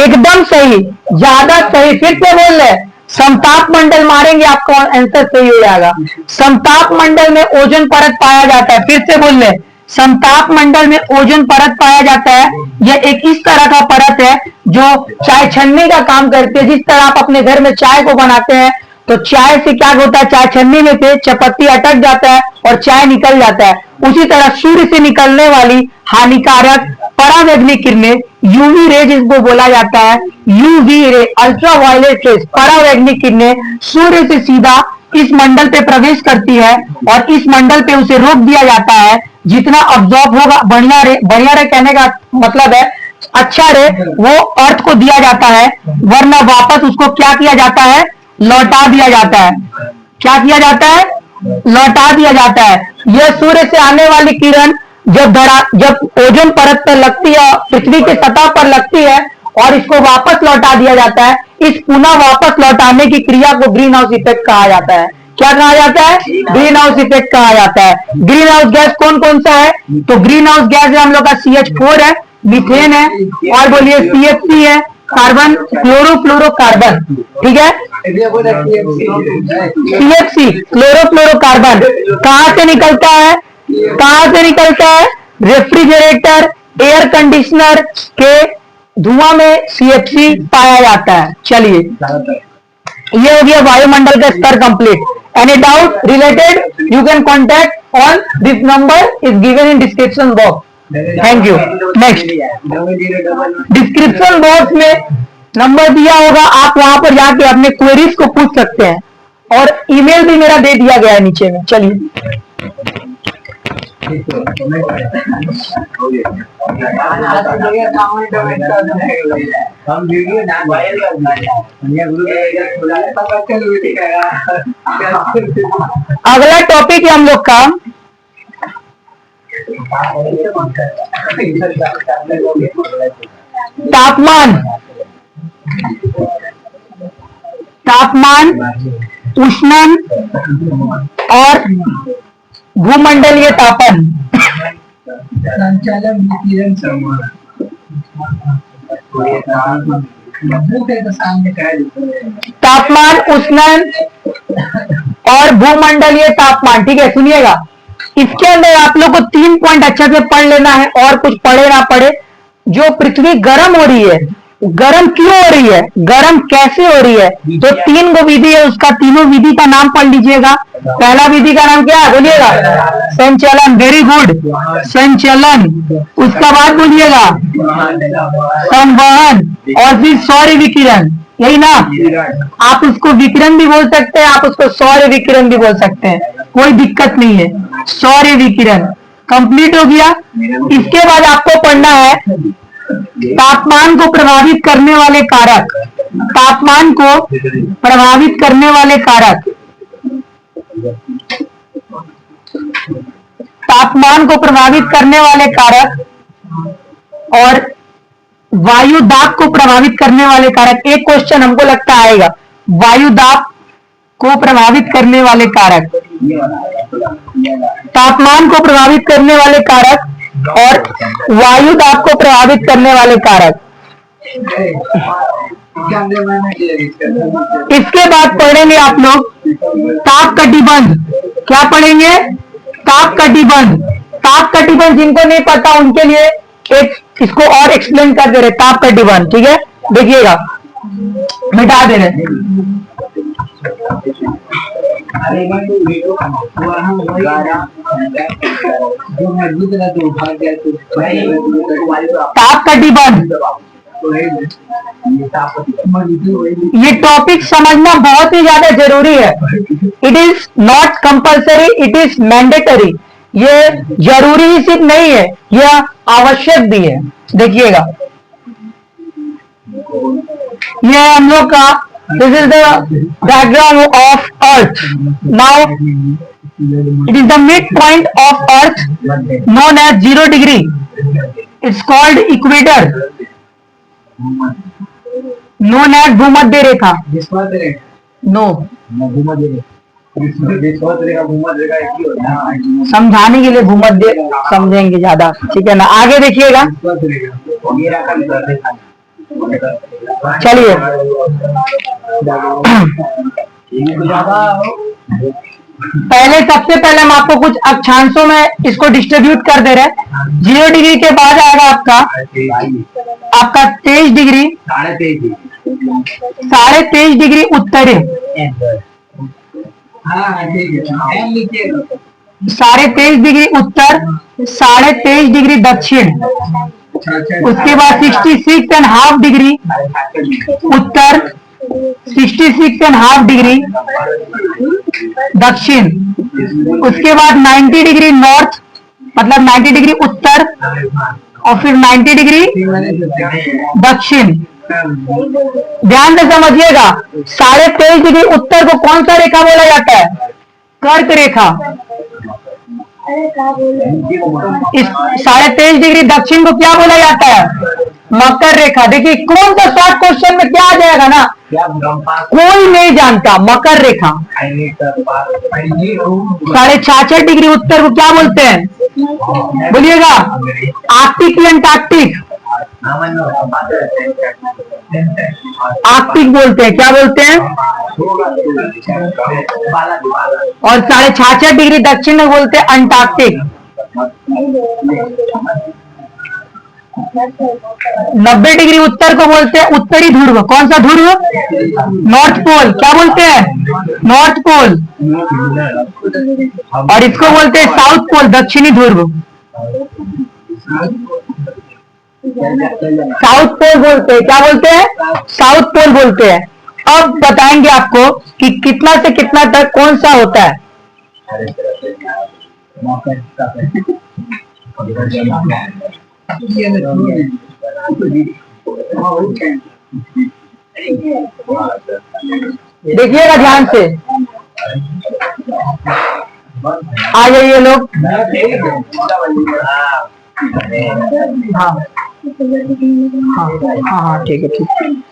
एकदम सही, ज्यादा सही। फिर से बोल रहे, समताप मंडल मारेंगे आपका आंसर सही हो जाएगा। समताप मंडल में ओजोन परत पाया जाता है। फिर से बोल रहे, समताप मंडल में ओजोन परत पाया जाता है। यह एक इस तरह का परत है जो चाय छन्नी का काम करती है। जिस तरह आप अपने घर में चाय को बनाते हैं तो चाय से क्या होता है, चाय छन्नी में से चपत्ती अटक जाता है और चाय निकल जाता है। उसी तरह सूर्य से निकलने वाली हानिकारक परावैंगनी किरणें, यूवी रेज इसको बोला जाता है, UV ray, ultra violet rays, परावैंगनी किरणें सूर्य से सीधा इस मंडल पे प्रवेश करती है और इस मंडल पे उसे रोक दिया जाता है। जितना अब्जॉर्ब होगा, बढ़िया रे कहने का मतलब है अच्छा रे, वो अर्थ को दिया जाता है, वरना वापस उसको क्या किया जाता है, लौटा दिया जाता है। क्या किया जाता है? लौटा दिया जाता है। यह सूर्य से आने वाली किरण जब ओजोन परत पर लगती है, पृथ्वी की सतह पर लगती है और इसको वापस लौटा दिया जाता है। इस पुनः वापस लौटाने की क्रिया को ग्रीन हाउस इफेक्ट कहा जाता है। क्या कहा जाता है? ग्रीन हाउस इफेक्ट कहा जाता है। ग्रीन हाउस गैस कौन कौन सा है? तो ग्रीन हाउस गैस है हम लोग का CH4 है, मीथेन है, और बोलिए CFC है, कार्बन क्लोरोफ्लोरोकार्बन। ठीक है? CFC क्लोरोफ्लोरोकार्बन कहां से निकलता है? कहां से निकलता है? रेफ्रिजरेटर, एयर कंडीशनर के धुआं में CFC पाया जाता है। चलिए, ये हो गया वायुमंडल का स्तर complete. Any doubt related, you can contact on this number is given in description box. Thank you. Next, description box में नंबर दिया होगा, आप वहां पर जाके अपने क्वेरीज को पूछ सकते हैं, और ईमेल भी मेरा दे दिया गया है नीचे में। चलिए, अगला टॉपिक है हम लोग का तापमान। तापमान उष्णन और भूमंडलीय तापन। संचालन विकिरण समान तापमान, उष्णन और भूमंडलीय तापमान। ठीक है, सुनिएगा, इसके अंदर आप लोग को 3 पॉइंट अच्छे से पढ़ लेना है, और कुछ पढ़े ना पढ़े। जो पृथ्वी गर्म हो रही है, गर्म क्यों हो रही है, गर्म कैसे हो रही है, तो 3 गो विधि है, उसका तीनों विधि का नाम पढ़ लीजिएगा। पहला विधि का नाम क्या है, बोलिएगा, संचलन। वेरी गुड, संचलन। उसका बाद बोलिएगा संवहन, और फिर सौर विकिरण, यही ना। आप उसको विकिरण भी बोल सकते हैं, आप उसको सौर विकिरण भी बोल सकते हैं, कोई दिक्कत नहीं है। सौर विकिरण कंप्लीट हो गया। इसके बाद आपको पढ़ना है तापमान को प्रभावित करने वाले कारक। तापमान को प्रभावित करने वाले कारक, तापमान को प्रभावित करने वाले कारक और वायु दाब को प्रभावित करने वाले कारक। एक क्वेश्चन हमको लगता आएगा, वायु दाब को प्रभावित करने वाले कारक, तापमान को प्रभावित करने वाले कारक और वायु दाब को प्रभावित करने वाले कारक। इसके बाद पढ़ेंगे आप लोग ताप कटिबंध। क्या पढ़ेंगे, ताप कटिबंध। ताप कटिबंध जिनको नहीं पता उनके लिए एक इसको और एक्सप्लेन कर दे रहे, ताप कटिबंध। ठीक है, देखिएगा, मिटा दे रहे। ताप कटिबंध, ये टॉपिक समझना बहुत ही ज्यादा जरूरी है। It is not compulsory, it is mandatory. ये जरूरी ही सिर्फ नहीं है, यह आवश्यक भी है। देखिएगा, ये हम लोग का, this is the diagram of earth. Now it is the mid point of earth known as 0 degree. It's called equator, known as भूमध्य रेखा। नो, समझाने के लिए भूमध्य समझेंगे ज्यादा, ठीक है ना। आगे देखिएगा, चलिए पहले, सबसे पहले हम आपको कुछ अक्षांशों में इसको डिस्ट्रीब्यूट कर दे रहे हैं। 0 डिग्री के बाद आएगा आपका 23 डिग्री, 23.5 डिग्री उत्तरी, 23.5 डिग्री उत्तर, 23.5 डिग्री दक्षिण। उसके बाद 66.5 डिग्री उत्तर, 66.5 डिग्री दक्षिण। उसके बाद 90 डिग्री नॉर्थ, मतलब 90 डिग्री उत्तर, और फिर 90 डिग्री दक्षिण। ध्यान से समझिएगा, 23.5 डिग्री उत्तर को कौन सा रेखा बोला जाता है, कर्क रेखा। इस 23.5 डिग्री दक्षिण को क्या बोला जाता है, मकर रेखा। देखिए कौन सा शॉर्ट क्वेश्चन में क्या आ जाएगा ना, कोई नहीं जानता, मकर रेखा। 66.5 डिग्री उत्तर को क्या बोलते हैं, बोलिएगा, आर्कटिक या अंटार्कटिक। आर्कटिक बोलते हैं, क्या बोलते हैं, और 66.5 डिग्री दक्षिण में बोलते हैं अंटार्कटिक। 90 डिग्री उत्तर को बोलते हैं उत्तरी ध्रुव। कौन सा ध्रुव, नॉर्थ पोल। क्या बोलते हैं, नॉर्थ पोल। और इसको बोलते हैं साउथ पोल, दक्षिणी ध्रुव। साउथ पोल बोलते हैं, क्या बोलते हैं, साउथ पोल बोलते हैं। अब बताएंगे आपको कि कितना से कितना तक कौन सा होता है। देखिएगा ध्यान से, आ जाइए लोग। हाँ हाँ हाँ, ठीक है, ठीक।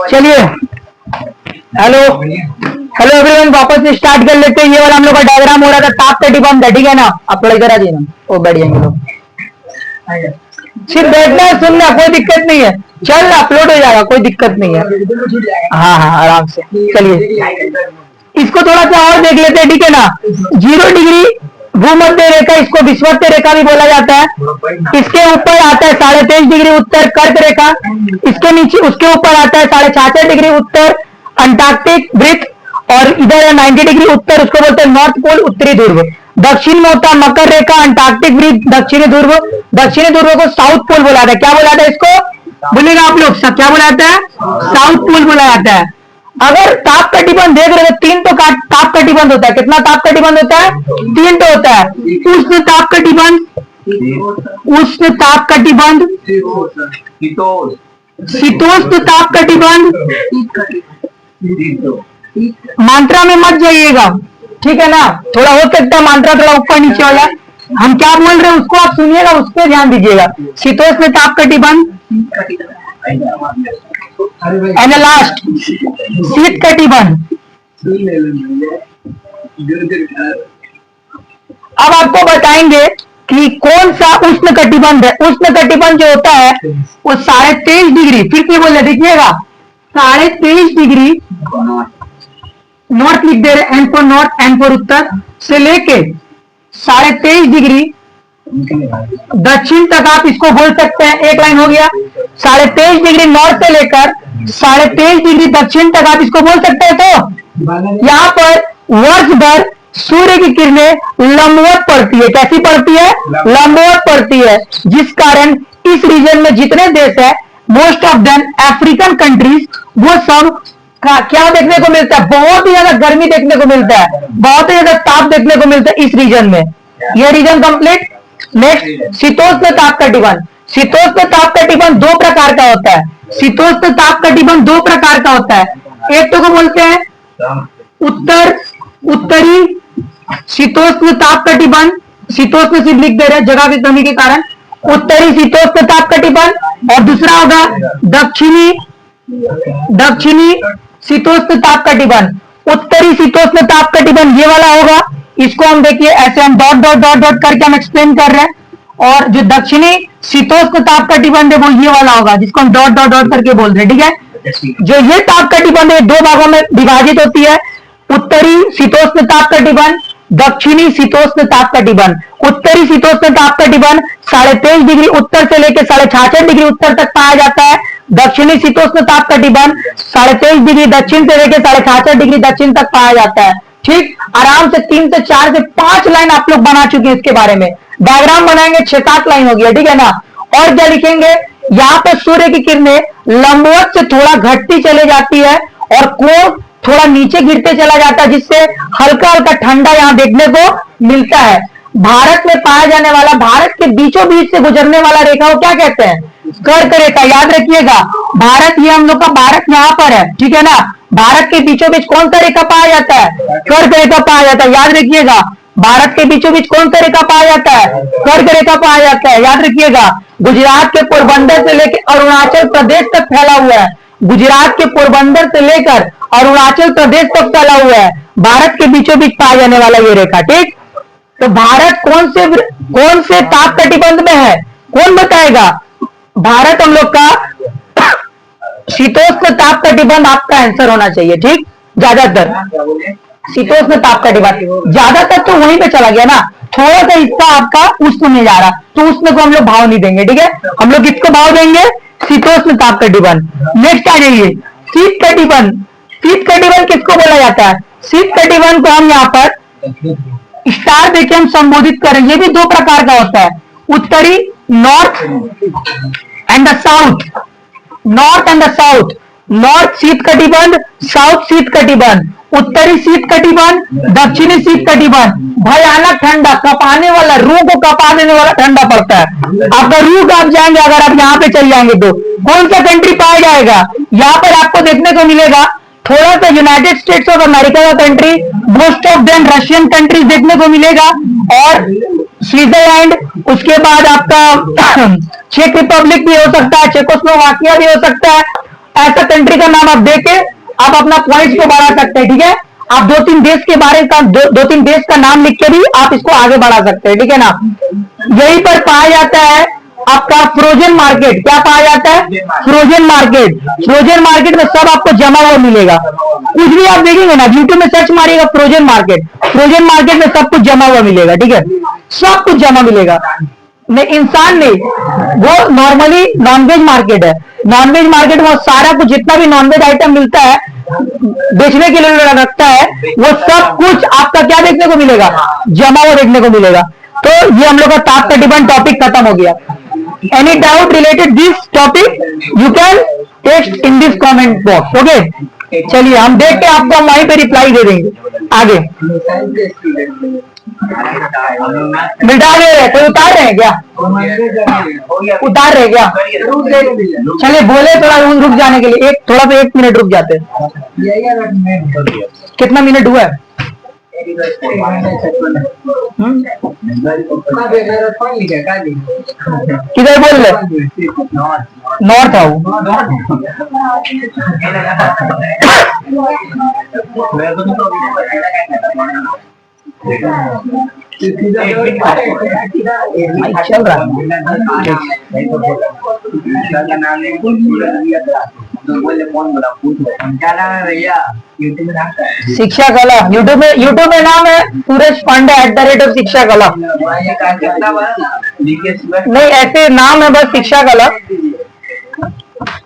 चलिए, हेलो हेलो एवरीवन, वापस से स्टार्ट कर लेते हैं। ये वाला हम लोग का डायग्राम हो रहा था ताप कटी बम, ठीक है ना। आप थोड़ा इधर आ जाइए ना, वो बैठ जाएंगे लोग। सिर्फ बैठना है, सुनना, कोई दिक्कत नहीं है। चल अपलोड हो जाएगा, कोई दिक्कत नहीं है। हाँ हाँ आराम से। चलिए इसको थोड़ा सा और देख लेते हैं, ठीक है ना। 0 डिग्री भूमध्य रेखा, इसको विषुवत रेखा भी बोला जाता है। इसके ऊपर आता है 23.5 डिग्री उत्तर कर्क रेखा। इसके नीचे उसके ऊपर आता है 66.5 डिग्री उत्तर अंटार्कटिक वृत्त, और इधर है 90 डिग्री उत्तर, उसको बोलते हैं नॉर्थ पोल, उत्तरी ध्रुव। दक्षिण में होता है मकर रेखा, अंटार्कटिक वृत्त, दक्षिणी ध्रुव। दक्षिणी ध्रुव को साउथ पोल बोला जाता है। क्या बोला जाता है इसको, बोलेगा आप लोग, क्या बोला जाता है, साउथ पोल बोला जाता है। अगर ताप कटिबंध देख रहे हो, 3 तो ताप कटिबंध होता है। कितना ताप कटिबंध होता है, 3 तो होता है। उष्ण ताप कटिबंध, उष्ण ताप कटिबंध, शीतोष्ण ताप कटिबंध। मात्रा में मत जाइएगा, ठीक है ना। थोड़ा हो सकता है मात्रा थोड़ा ऊपर नीचे हो जाए। हम क्या बोल रहे हैं उसको आप सुनिएगा, उस पर ध्यान दीजिएगा। शीतोष्ण ताप कटिबंध एंड लास्ट शीत कटिबंध। अब आपको बताएंगे कि कौन सा उष्ण कटिबंध है। उष्ण कटिबंध जो होता है वो 23.5 डिग्री, फिर से बोले देखिएगा, 23.5 डिग्री नॉर्थ लिख दे रहे, N for north, N for उत्तर, से लेके 23.5 डिग्री दक्षिण तक आप इसको बोल सकते हैं। एक लाइन हो गया। 23.5 डिग्री नॉर्थ से लेकर 23.5 डिग्री दक्षिण तक आप इसको बोल सकते हैं। तो यहाँ पर वर्ष भर सूर्य की किरणें लंबवत पड़ती है। कैसी पड़ती है, लंबवत पड़ती है, जिस कारण इस रीजन में जितने देश है, most of them African countries, वो सब का क्या देखने को मिलता है, बहुत ही ज्यादा गर्मी देखने को मिलता है, बहुत ही ज्यादा ताप देखने को मिलता है इस रीजन में। यह रीजन कंप्लीट। नेक्स्ट शीतोष्ण ताप कटिबंध। शीतोष्ण ताप कटिबंध 2 प्रकार का होता है। शीतोष्ण ताप कटिबंध 2 प्रकार का होता है। एक तो को बोलते हैं उत्तरी शीतोष्ण ताप कटिबंध, शीतोष्ण सिर्फ लिख दे रहे हैं जगह की कमी के कारण, उत्तरी शीतोष्ण ताप कटिबंध। और दूसरा होगा दक्षिणी शीतोष्ण ताप कटिबंध। उत्तरी शीतोष्ण ताप कटिबंध ये वाला होगा, इसको हम देखिए ऐसे हम डॉट डॉट डॉट डॉट करके हम एक्सप्लेन कर रहे हैं। और जो दक्षिणी शीतोष्ण ताप कटिबंध है वो ये वाला होगा, जिसको हम डॉट डॉट डॉट करके बोल रहे हैं, ठीक है। जो ये ताप कटिबंध है 2 भागों में विभाजित होती है, उत्तरी शीतोष्ण ताप कटिबंध, दक्षिणी शीतोष्ण ताप कटिबंध। उत्तरी शीतोष्ण ताप कटिबंध 23.5 डिग्री उत्तर से लेकर 66.5 डिग्री उत्तर तक पाया जाता है। दक्षिणी शीतोष्ण ताप कटिबंध 23.5 डिग्री दक्षिण से लेकर 66.5 डिग्री दक्षिण तक पाया जाता है। ठीक, आराम से 3 से 4 से 5 लाइन आप लोग बना चुके हैं इसके बारे में। डायग्राम बनाएंगे 6-7 लाइन हो गया, ठीक है ना। और क्या लिखेंगे, यहाँ पे सूर्य की किरणें लंबवत से थोड़ा घटती चली जाती है और कोण थोड़ा नीचे गिरते चला जाता है, जिससे हल्का हल्का ठंडा यहाँ देखने को मिलता है। भारत में पाया जाने वाला, भारत के बीचों बीच से गुजरने वाला रेखा को क्या कहते हैं, कर्क रेखा। याद रखिएगा, भारत, ये हम लोग का भारत यहाँ पर है, ठीक है ना। भारत के बीचों बीच कौन सा रेखा पाया जाता है, कर्क रेखा पाया जाता है। याद रखिएगा, भारत के बीचों बीच कौन सा रेखा पाया जाता है, कर्क रेखा पाया जाता है। याद रखिएगा, गुजरात के पोरबंदर से लेकर अरुणाचल प्रदेश तक फैला हुआ है। गुजरात के पोरबंदर से लेकर अरुणाचल प्रदेश तक फैला हुआ है, भारत के बीचों बीच पाया जाने वाला ये रेखा। ठीक, तो भारत कौन से ताप कटिबंध में है, कौन बताएगा। भारत हम लोग का शीतोष्ण ताप कटिबंध आपका आंसर होना चाहिए। ठीक, ज्यादातर शीतोष्ण ताप कटिबंध, ज्यादातर तो वहीं पे चला गया ना, थोड़ा सा हिस्सा आपका उष्ण में जा रहा, तो उष्ण को हम लोग भाव नहीं देंगे। ठीक है, हम लोग किसको भाव देंगे, शीतोष्ण ताप कटिबंध। नेक्स्ट आ जाइए, शीत कटिबंध। शीत कटिबंध किसको बोला जाता है, शीत कटिबंध को हम यहाँ पर स्टार देके हम संबोधित करें। ये भी 2 प्रकार का होता है, उत्तरी north and the south, north and the south. North शीत कटिबंध, साउथ शीत कटिबंध, उत्तरी शीत कटिबंध, दक्षिणी शीत कटिबंध। भयानक ठंडा, कपाने वाला, रूह को कपा देने वाला ठंडा पड़ता है। आपका रूह कांप जाएंगे अगर आप यहाँ पे चल जाएंगे तो। कौन सा कंट्री पाया जाएगा, यहाँ पर आपको देखने को मिलेगा थोड़ा सा यूनाइटेड स्टेट्स ऑफ अमेरिका का country, most of them Russian countries देखने को मिलेगा, और स्विट्जरलैंड, उसके बाद आपका चेक रिपब्लिक भी हो सकता है, चेकोस्लोवाकिया भी हो सकता है। ऐसा कंट्री का नाम आप देके आप अपना पॉइंट्स को बढ़ा सकते हैं, ठीक है। आप दो तीन देश के बारे का दो तीन देश का नाम लिख के भी आप इसको आगे बढ़ा सकते हैं, ठीक है ना। यहीं पर पाया जाता है आपका फ्रोजन मार्केट। क्या पाया जाता है? Frozen market. फ्रोजन मार्केट में सब आपको जमा हुआ मिलेगा। कुछ भी आप देखेंगे ना, यूट्यूब में सर्च मारिएगा फ्रोजन मार्केट, फ्रोजन मार्केट में सब कुछ जमा हुआ मिलेगा, ठीक है। सब कुछ जमा मिलेगा। नहीं, इंसान नहीं, वो नॉर्मली नॉनवेज मार्केट है। नॉनवेज मार्केट में सारा कुछ जितना भी नॉनवेज आइटम मिलता है बेचने के लिए रखता है, वो सब कुछ आपका क्या देखने को मिलेगा? जमा हुआ देखने को मिलेगा। तो ये हम लोग का ताप का डिपेंड टॉपिक खत्म हो गया। Any doubt related this topic you can text in this comment box, okay. चलिए हम देख के आपको हम वहीं पे रिप्लाई दे देंगे। आगे मिटा दे रहे, कोई उतार रहे हैं क्या? उतार रहे क्या? चलिए बोले थोड़ा रुक जाने के लिए, एक थोड़ा सा 1 मिनट रुक जाते हैं। कितना मिनट हुआ है? किधर बोल रहे? नॉर्थ आओ। चल रहा शिक्षा कला यूट्यूब में नाम है सूरज पांडे @ शिक्षा कला। नहीं, ऐसे नाम है बस शिक्षा कला।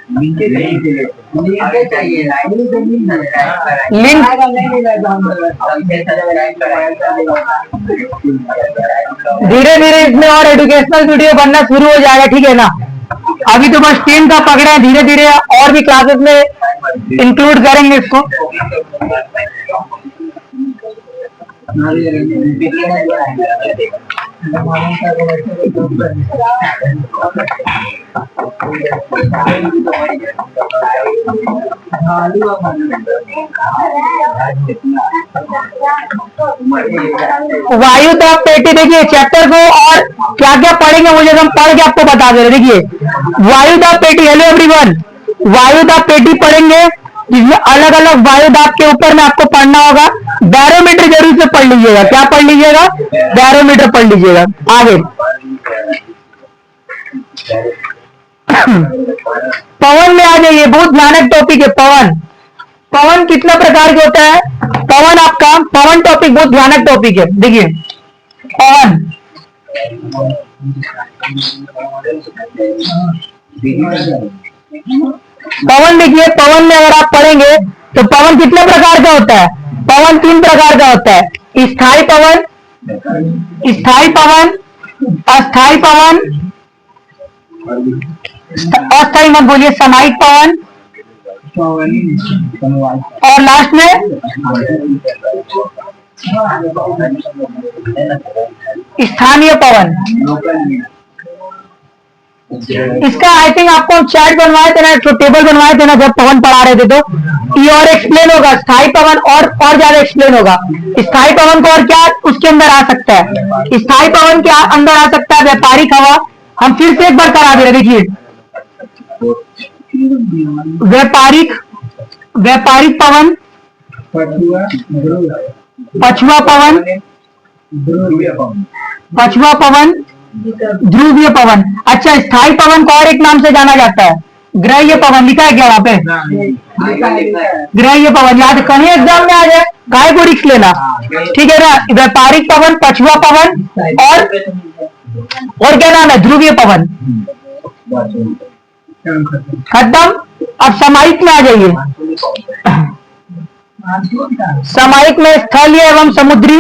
लिंक धीरे धीरे इसमें और एजुकेशनल वीडियो बनना शुरू हो जाएगा, ठीक है ना। अभी तो बस 3 का पकड़े हैं, धीरे धीरे और भी क्लासेस में इंक्लूड करेंगे इसको। वायुदाब पेटी देखिए चैप्टर को और क्या क्या पढ़ेंगे मुझे हम पढ़ के आपको बता दे रहे। देखिए वायुदाब पेटी, हेलो एवरीवन, वायुदाब पेटी पढ़ेंगे जिसमें अलग अलग वायुदाब के ऊपर में आपको पढ़ना होगा। बैरोमीटर जरूर से पढ़ लीजिएगा। क्या पढ़ लीजिएगा? बैरोमीटर पढ़ लीजिएगा। आगे पवन में आ जाइए, बहुत भयानक टॉपिक है पवन। पवन कितना प्रकार के होता है? पवन आपका पवन टॉपिक बहुत भयानक टॉपिक है। देखिए पवन, पवन देखिए, पवन में अगर आप पढ़ेंगे तो पवन कितने प्रकार का होता है? पवन 3 प्रकार का होता है। स्थायी पवन, स्थायी पवन, अस्थायी पवन, अस्थायी मत बोलिए, सामयिक पवन, और लास्ट में स्थानीय पवन। इसका आई थिंक आपको हम चार्ट बनवाए थे ना, टेबल बनवाए थे ना जब पवन पढ़ा रहे थे, तो ये और एक्सप्लेन होगा। स्थायी पवन और ज्यादा एक्सप्लेन होगा। स्थायी पवन को और क्या उसके अंदर आ सकता है? स्थायी पवन के अंदर आ सकता है व्यापारिक हवा। हम फिर से एक बार करा दे रहे, देखिए व्यापारिक पवन, पछुआ पवन, पछुआ पवन, ध्रुवीय पवन। अच्छा, स्थायी पवन को और एक नाम से जाना जाता है ग्रह्य पवन। लिखा है क्या वहां पे? ग्रह्य पवन याद कहीं एग्जाम में आ जाए, काय को रिस्क लेना, ठीक है ना। व्यापारिक पवन, पछुआ पवन और क्या नाम है? ध्रुवीय पवन। खत्म। अब सामयिक में आ जाइए। सामयिक में स्थलीय एवं समुद्री,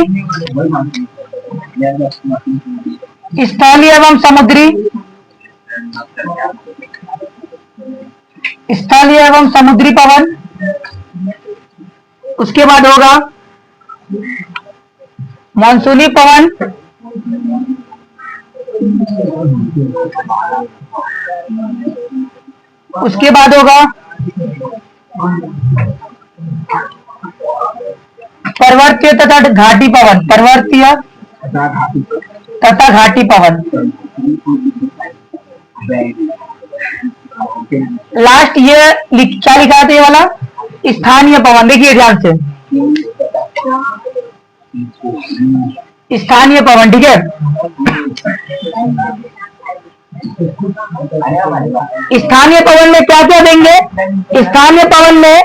स्थलीय एवं समुद्री, स्थलीय एवं समुद्री पवन। उसके बाद होगा मानसूनी पवन, उसके बाद होगा पर्वतीय तथा घाटी पवन, पर्वतीय तथा घाटी पवन। लास्ट ये क्या लिखा था ये वाला, स्थानीय पवन। देखिए ध्यान से, स्थानीय पवन, ठीक है। स्थानीय पवन में क्या क्या देंगे? स्थानीय पवन में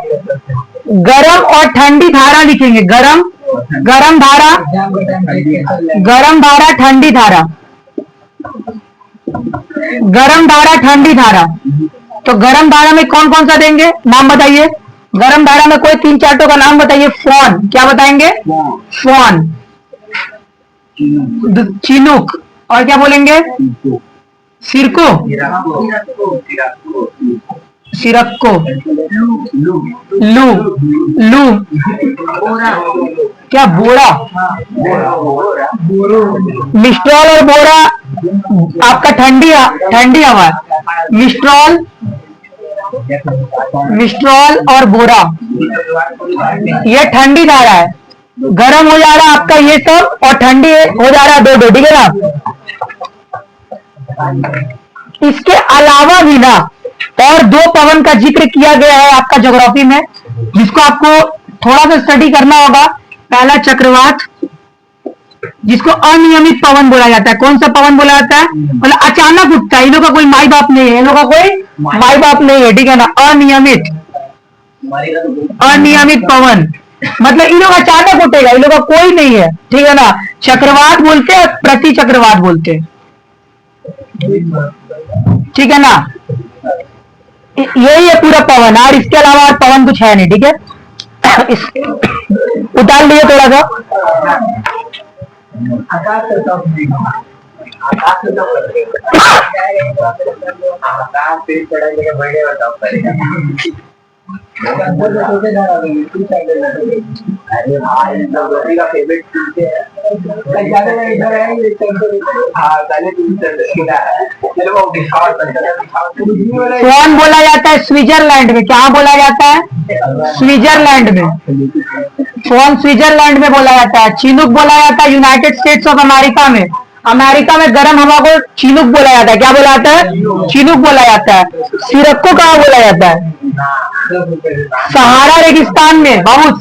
गरम और ठंडी धारा लिखेंगे। गरम धारा, ठंडी धारा, गरम धारा, ठंडी धारा। तो गरम धारा में कौन कौन सा देंगे, नाम बताइए। गरम धारा में कोई 3-4 का नाम बताइए। फोन, क्या बताएंगे? फोन, चिनुक, और क्या बोलेंगे? सिरको, सिरक्को, लू, क्या बोरा, मिस्ट्रॉल और बोरा आपका ठंडी हवा। मिस्ट्रॉल और बोरा ये ठंडी धारा है। गर्म हो जा रहा है आपका ये सब, और ठंडी हो जा रहा है दो, ठीक है ना। इसके अलावा भी ना और 2 पवन का जिक्र किया गया है आपका ज्योग्राफी में, जिसको आपको थोड़ा सा स्टडी करना होगा। पहला चक्रवात, जिसको अनियमित पवन बोला जाता है। कौन सा पवन बोला जाता है? मतलब अचानक उठता है। इन लोगों का कोई माई बाप नहीं है, इन लोगों का कोई माई बाप नहीं है, ठीक है ना। अनियमित पवन मतलब इन लोग अचानक उठेगा, इन लोग का कोई नहीं है, ठीक है ना। चक्रवात बोलते हैं, प्रति चक्रवात बोलते हैं, ठीक है ना। यही है पूरा पवन, और इसके अलावा और पवन कुछ है नहीं, ठीक है। उतार लिए थोड़ा सा। कौन बोला जाता है स्विट्जरलैंड में? क्या बोला जाता है? स्विट्जरलैंड में। कौन स्विट्जरलैंड में बोला जाता है? चिनुक बोला जाता है यूनाइटेड स्टेट्स ऑफ अमेरिका में। अमेरिका में गर्म हवा को चिनुक बोला जाता है। क्या बोला जाता है? चिनुक बोला जाता है। सिरक्को कहाँ बोला जाता है? सहारा रेगिस्तान में बाबू,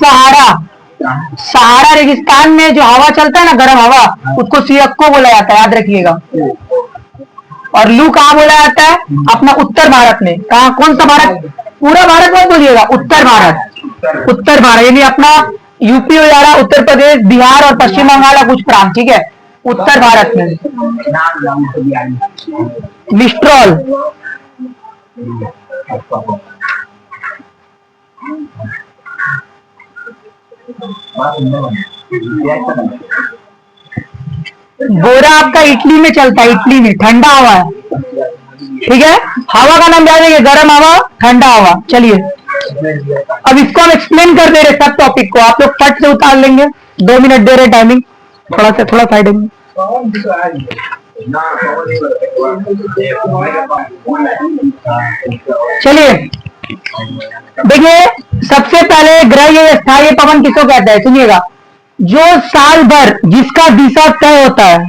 सहारा रेगिस्तान में जो हवा चलता है ना, गर्म हवा, उसको सिरक्को बोला जाता है, याद रखिएगा। और लू कहाँ बोला जाता है? अपना उत्तर भारत में। कहाँ? कौन सा भारत? पूरा भारत मत बोलिएगा, उत्तर भारत। उत्तर भारत यानी अपना यूपी हो जा रहा, उत्तर प्रदेश, बिहार और पश्चिम बंगाल का कुछ प्रांत, ठीक है, उत्तर भारत में। मिस्ट्रॉल, बोरा आपका इटली में चलता है, इटली में ठंडा हवा है, ठीक है। हवा का नाम याद है, गर्म हवा, ठंडा हवा। चलिए अब इसको हम एक्सप्लेन कर दे रहे सब टॉपिक को, आप लोग फट से उतार लेंगे। 2 मिनट दे रहे टाइमिंग, थोड़ा साइड में। चलिए देखिए, सबसे पहले ग्रह स्थायी पवन किसको कहता है? सुनिएगा, जो साल भर जिसका दिशा तय होता है,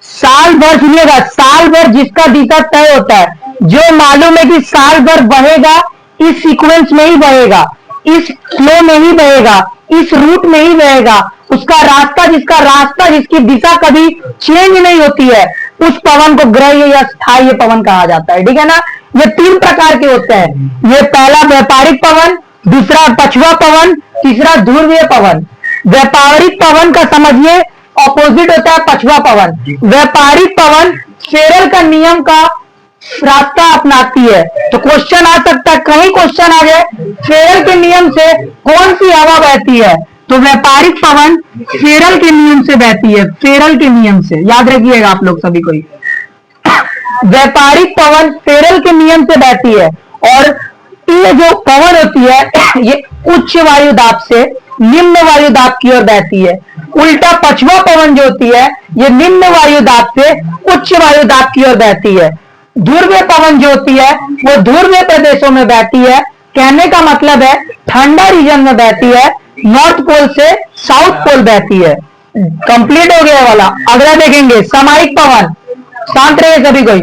साल भर, सुनिएगा, साल भर जिसका दिशा तय होता है, जो मालूम है कि साल भर बहेगा, इस सीक्वेंस में ही बहेगा, इस फ्लो में ही बहेगा, इस रूट में ही बहेगा, उसका रास्ता, जिसकी दिशा कभी चेंज नहीं होती है, उस पवन को ग्रह या स्थायी पवन कहा जाता है, ठीक है ना। ये 3 प्रकार के होते हैं। ये पहला व्यापारिक पवन, दूसरा पछुआ पवन, तीसरा ध्रुवीय पवन। व्यापारिक पवन का समझिए ऑपोजिट होता है पछुआ पवन। व्यापारिक पवन फेरल का नियम का रास्ता अपनाती है। तो क्वेश्चन आ सकता है, कहीं क्वेश्चन आ जाए, फेरल के नियम से कौन सी हवा बहती है? तो व्यापारिक पवन फेरल के नियम से बहती है, फेरल के नियम से, याद रखिएगा आप लोग सभी कोई। व्यापारिक पवन फेरल के नियम से बहती है, और ये जो पवन होती है ये उच्च वायु दाब से निम्न वायु दाब की ओर बहती है। उल्टा पछुआ पवन जो होती है, ये निम्न वायु दाब से उच्च वायु दाब की ओर बहती है। ध्रुवीय पवन जो होती है वो ध्रुवीय प्रदेशों में बहती है। कहने का मतलब है ठंडा रीजन में बहती है, नॉर्थ पोल से साउथ पोल बहती है। कंप्लीट हो गया वाला। अगला देखेंगे सामयिक पवन। शांत रहिए सभी कोई।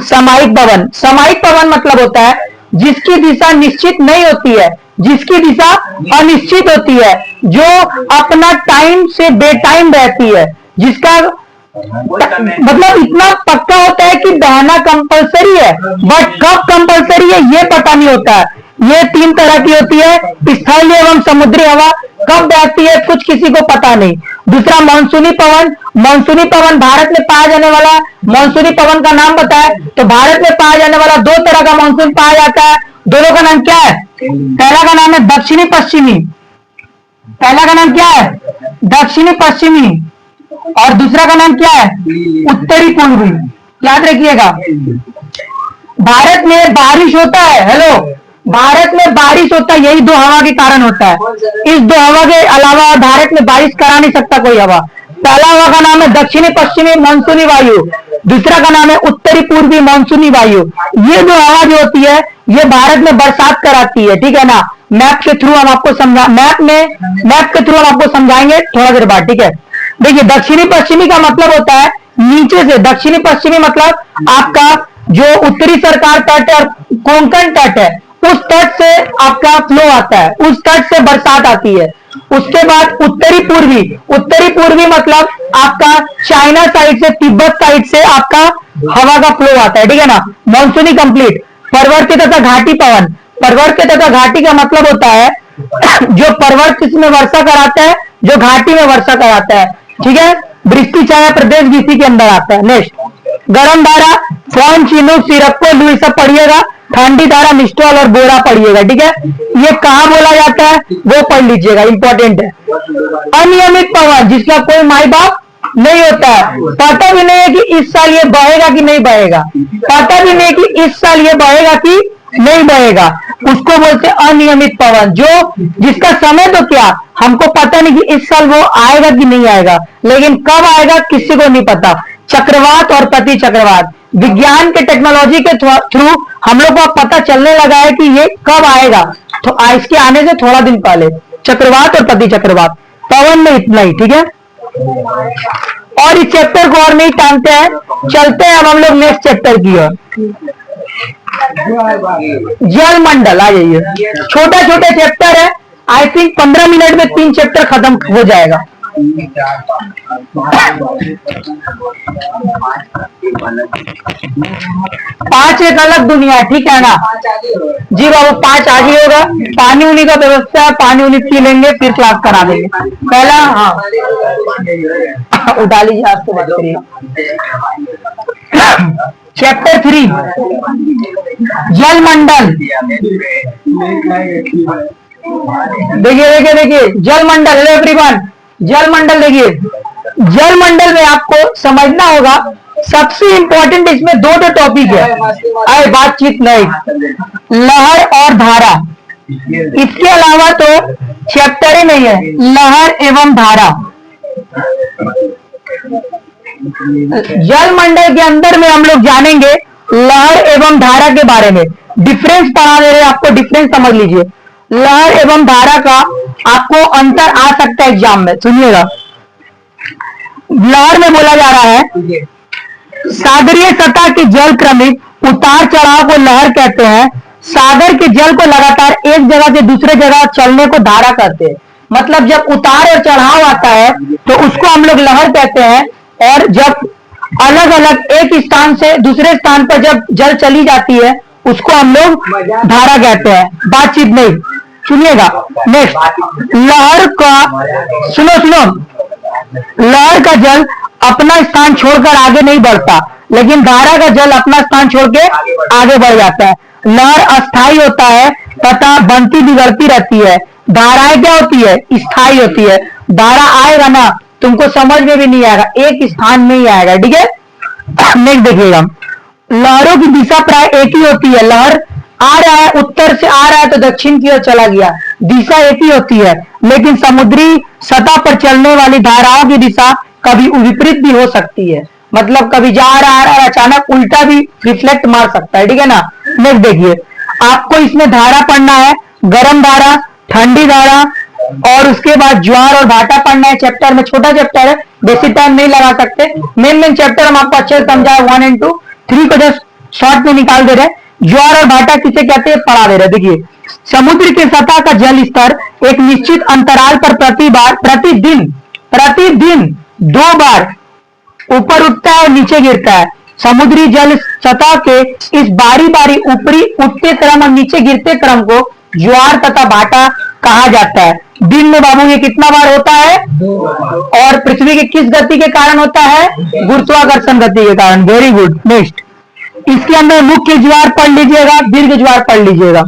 सामयिक पवन, सामयिक पवन मतलब होता है जिसकी दिशा निश्चित नहीं होती है, जिसकी दिशा अनिश्चित होती है, जो अपना टाइम से बेटाइम रहती है, जिसका मतलब इतना पक्का होता है कि बहना कंपलसरी है, बट कब कंपलसरी है ये पता नहीं होता है। ये 3 तरह की होती है, स्थलीय एवं समुद्री हवा। कब बहती है कुछ किसी को पता नहीं। दूसरा मानसूनी पवन। मानसूनी पवन भारत में पाया जाने वाला, मानसूनी पवन का नाम बताए तो भारत में पाया जाने वाला 2 तरह का मानसून पाया जाता है। दोनों का नाम क्या है? पहला का नाम है दक्षिणी पश्चिमी। पहला का नाम क्या है? दक्षिणी पश्चिमी। और दूसरा का नाम क्या है? उत्तरी पूर्वी। याद रखिएगा। भारत में बारिश होता है, हेलो, भारत में बारिश होता है, यही 2 हवा के कारण होता है। इस 2 हवा के अलावा भारत में बारिश करा नहीं सकता कोई हवा। पहला हवा का नाम है दक्षिणी पश्चिमी मानसूनी वायु, दूसरा का नाम है उत्तरी पूर्वी मानसूनी वायु। ये 2 हवा जो होती है ये भारत में बरसात कराती है, ठीक है ना। मैप के थ्रू हम आपको मैप के थ्रू हम आपको समझाएंगे थोड़ा देर बाद, ठीक है। देखिए दक्षिणी पश्चिमी का मतलब होता है नीचे से। दक्षिणी पश्चिमी मतलब आपका जो उत्तरी सरकार तट और कोंकण तट है उस तट से आपका फ्लो आता है, उस तट से बरसात आती है। उसके बाद उत्तरी पूर्वी। उत्तरी पूर्वी मतलब आपका चाइना साइड से, तिब्बत साइड से आपका हवा का फ्लो आता है, ठीक है ना। मानसूनी कंप्लीट। पर्वत तथा घाटी पवन। पर्वत तथा घाटी का मतलब होता है जो पर्वत में वर्षा कराता है, जो घाटी में वर्षा कराता है, ठीक है। वृष्टि छाया प्रदेश भी इसी के अंदर आता है। नेक्स्ट गर्म धारा, फोन, चिनूक, सिरप्पो, लुई सब पढ़िएगा। ठंडी धारा, मिस्ट्रॉल और बोरा पढ़िएगा, ठीक है। ये कहां बोला जाता है वो पढ़ लीजिएगा, इंपॉर्टेंट है। अनियमित पवन जिसका कोई माई बाप नहीं होता है, पता भी नहीं है कि इस साल ये बहेगा कि नहीं बहेगा, पता भी नहीं कि इस साल ये बहेगा कि नहीं बहेगा, उसको बोलते हैं अनियमित पवन। जो जिसका समय तो क्या हमको पता नहीं कि इस साल वो आएगा कि नहीं आएगा, लेकिन कब आएगा किसी को नहीं पता। चक्रवात और प्रति चक्रवात, विज्ञान के टेक्नोलॉजी के थ्रू हम लोग को पता चलने लगा है कि ये कब आएगा, तो इसके आने से थोड़ा दिन पहले। चक्रवात और प्रति चक्रवात, पवन में इतना ही, ठीक है। और इस चैप्टर को और नहीं टांगते हैं, चलते हैं अब हम लोग नेक्स्ट चैप्टर की ओर। जल मंडल आ जाइए। छोटा छोटा चैप्टर है, आई थिंक 15 मिनट में 3 चैप्टर खत्म हो जाएगा। 5 एक अलग दुनिया, ठीक है ना जी बाबू। 5 आगे होगा। पानी उनी का व्यवस्था है, पानी उनी पी लेंगे फिर क्लास करा देंगे। पहला हाँ उठा लीजिए, आपको बात करिए। चैप्टर 3 जल मंडल। देखिए जल मंडल, एवरीवन जल मंडल। देखिए जल मंडल में आपको समझना होगा सबसे इंपॉर्टेंट इसमें 2 टॉपिक है, अरे बातचीत नहीं, लहर और धारा। इसके अलावा तो चैप्टर ही नहीं है। लहर एवं धारा, जल मंडल के अंदर में हम लोग जानेंगे लहर एवं धारा के बारे में। डिफरेंस पढ़ा दे रहे हैं आपको, डिफरेंस समझ लीजिए। लहर एवं धारा का आपको अंतर आ सकता है एग्जाम में, सुनिएगा। लहर में बोला जा रहा है सागरीय सतह के जल क्रमिक उतार चढ़ाव को लहर कहते हैं। सागर के जल को लगातार एक जगह से दूसरे जगह चलने को धारा कहते हैं। मतलब जब उतार और चढ़ाव आता है तो उसको हम लोग लहर कहते हैं, और जब अलग अलग एक स्थान से दूसरे स्थान पर जब जल चली जाती है उसको हम लोग धारा कहते हैं। बातचीत नहीं, सुनिएगा। नेक्स्ट लहर का, सुनो, लहर का जल अपना स्थान छोड़कर आगे नहीं बढ़ता, लेकिन धारा का जल अपना स्थान छोड़ के आगे बढ़ जाता है। लहर अस्थायी होता है तथा बनती बिगड़ती रहती है। धाराएं क्या होती है? स्थायी होती है। धारा आएगा ना तुमको समझ में भी नहीं आएगा, एक स्थान में ही आएगा, ठीक है। नेक्स्ट देखिएगा, लहरों की दिशा प्राय एक ही होती है। लहर आ रहा है, उत्तर से आ रहा है तो दक्षिण की ओर चला गया, दिशा एक ही होती है। लेकिन समुद्री सतह पर चलने वाली धाराओं की दिशा कभी विपरीत भी हो सकती है। मतलब कभी जा रहा है और अचानक उल्टा भी रिफ्लेक्ट मार सकता है, ठीक है ना। नेक्स्ट देखिए, आपको इसमें धारा पढ़ना है, गर्म धारा, ठंडी धारा, और उसके बाद ज्वार और भाटा पढ़ना है चैप्टर में, छोटा चैप्टर है, बेसी टाइम नहीं लगा सकते। मेन चैप्टर हम आपको अच्छे से समझाए 1 और 2, 3 को जस्ट शॉर्ट में निकाल दे रहे हैं। ज्वार और भाटा किसे कहते हैं पढ़ा दे रहे। देखिए, समुद्र के सतह का जल स्तर एक निश्चित अंतराल पर प्रतिदिन 2 बार ऊपर उठता है और नीचे गिरता है। समुद्री जल सतह के इस बारी बारी ऊपरी उठते क्रम और नीचे गिरते क्रम को ज्वार तथा भाटा कहा जाता है। दिन में बाबू ये कितना बार होता है? 2 बार। और पृथ्वी की किस गति के कारण होता है? गुरुत्वाकर्षण गति के कारण। Very good. नेक्स्ट, इसके अंदर मुख्य ज्वार पढ़ लीजिएगा, दीर्घ ज्वार पढ़ लीजिएगा।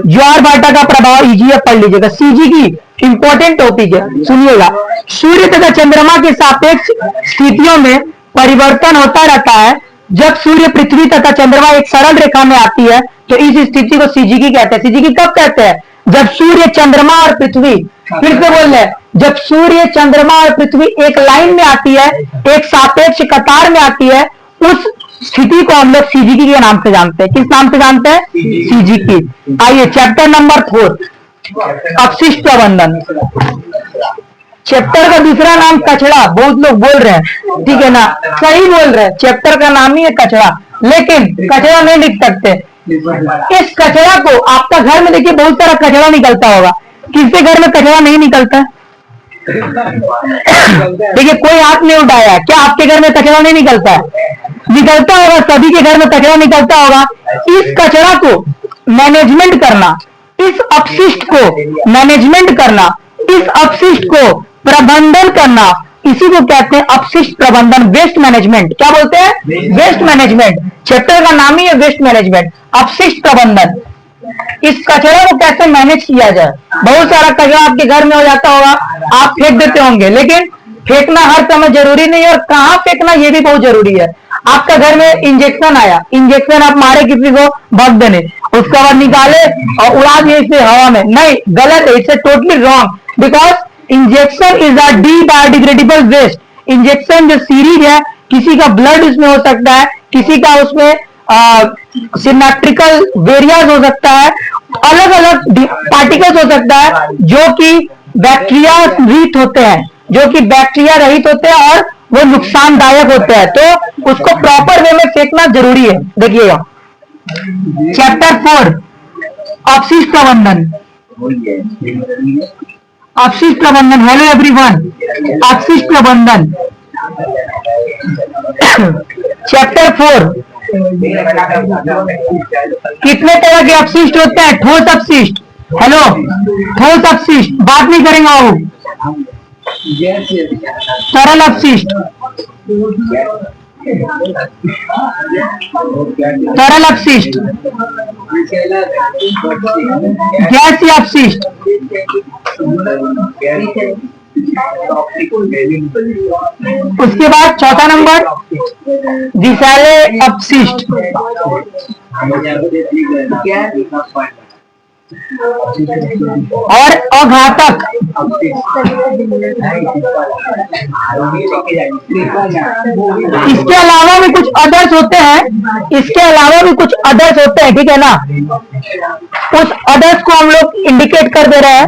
ज्वार भाटा का प्रभाव ईजीएफ पढ़ लीजिएगा। सीजी की इंपॉर्टेंट टॉपिक है, सुनिएगा। सूर्य तथा चंद्रमा के सापेक्ष स्थितियों में परिवर्तन होता रहता है। जब सूर्य, पृथ्वी तथा चंद्रमा एक सरल रेखा में आती है तो इस स्थिति को सीजीकी कहते हैं। सीजीकी कब कहते हैं? जब सूर्य, चंद्रमा और पृथ्वी, फिर से बोल रहे हैं, जब सूर्य, चंद्रमा और पृथ्वी एक लाइन में आती है, एक सापेक्ष कतार में आती है, उस स्थिति को हम लोग सीजीकी के नाम से जानते हैं। किस नाम से जानते हैं? सीजीकी। आइए चैप्टर नंबर 4, अपशिष्ट प्रबंधन। चैप्टर का दूसरा नाम कचरा, बहुत लोग बोल रहे हैं, ठीक है ना, सही बोल रहे हैं, चैप्टर का नाम ही है कचरा, लेकिन कचरा नहीं लिख सकते। इस कचरा को आपका घर में देखिए बहुत सारा कचरा निकलता होगा, किसके घर में कचरा नहीं निकलता? देखिए, कोई हाथ नहीं उठाया, क्या आपके घर में कचरा नहीं निकलता है? निकलता होगा, सभी के घर में कचरा निकलता होगा। इस कचरा को मैनेजमेंट करना, इस अपशिष्ट को मैनेजमेंट करना, इस अपशिष्ट को प्रबंधन करना, इसी को कहते हैं अपशिष्ट प्रबंधन, वेस्ट मैनेजमेंट। क्या बोलते हैं? Waste management. चैप्टर का नाम ही है वेस्ट मैनेजमेंट, अपशिष्ट प्रबंधन। इस कचरा को कैसे मैनेज किया जाए? बहुत सारा कचरा आपके घर में हो जाता होगा, आप फेंक देते होंगे, लेकिन फेंकना हर समय जरूरी नहीं है, और कहाँ फेंकना ये भी बहुत जरूरी है। आपका घर में इंजेक्शन आया, इंजेक्शन आप मारे किसी को भग देने, उसके बाद निकाले और उड़ा दिए इसे हवा में, नहीं, गलत है, it's totally wrong, because injection is a d biodegradable waste. Injection जो सीरीज है, किसी का ब्लड उसमें हो सकता है, किसी का उसमें सिनेप्टिकल वेरियाज हो सकता है, अलग अलग पार्टिकल्स हो सकता है, जो कि बैक्टीरिया रहित होते हैं, जो कि बैक्टीरिया रहित होते हैं और वो नुकसानदायक होते हैं, तो उसको प्रॉपर वे में फेंकना जरूरी है। देखिएगा चैप्टर 4, अपशिष्ट प्रबंधन। अपशिष्ट प्रबंधन, हेलो एवरीवन, अपशिष्ट प्रबंधन चैप्टर 4। कितने तरह के अपशिष्ट होते हैं? ठोस अपशिष्ट, हेलो, ठोस अपशिष्ट, बात नहीं करेंगे बाबू। तरल अपशिष्ट, तरल अपशिष्ट, गैसीय अपशिष्ट, उसके बाद चौथा नंबर विषैले अपशिष्ट, और अघातक। इसके अलावा भी कुछ अदर्स होते हैं, इसके अलावा भी कुछ अदर्स होते हैं, ठीक है ना, उस अदर्स को हम लोग इंडिकेट कर दे रहे हैं।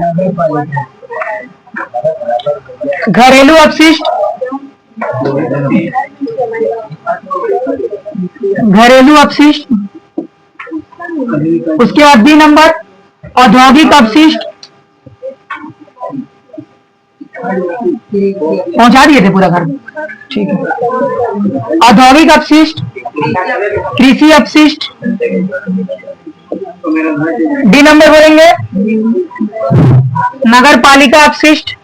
घरेलू अपशिष्ट, घरेलू अपशिष्ट, उसके बाद बी नंबर औद्योगिक अपशिष्ट, पहुंचा दिए थे पूरा घर, ठीक है। औद्योगिक अपशिष्ट, कृषि अपशिष्ट, डी नंबर बोलेंगे नगर पालिका अपशिष्ट।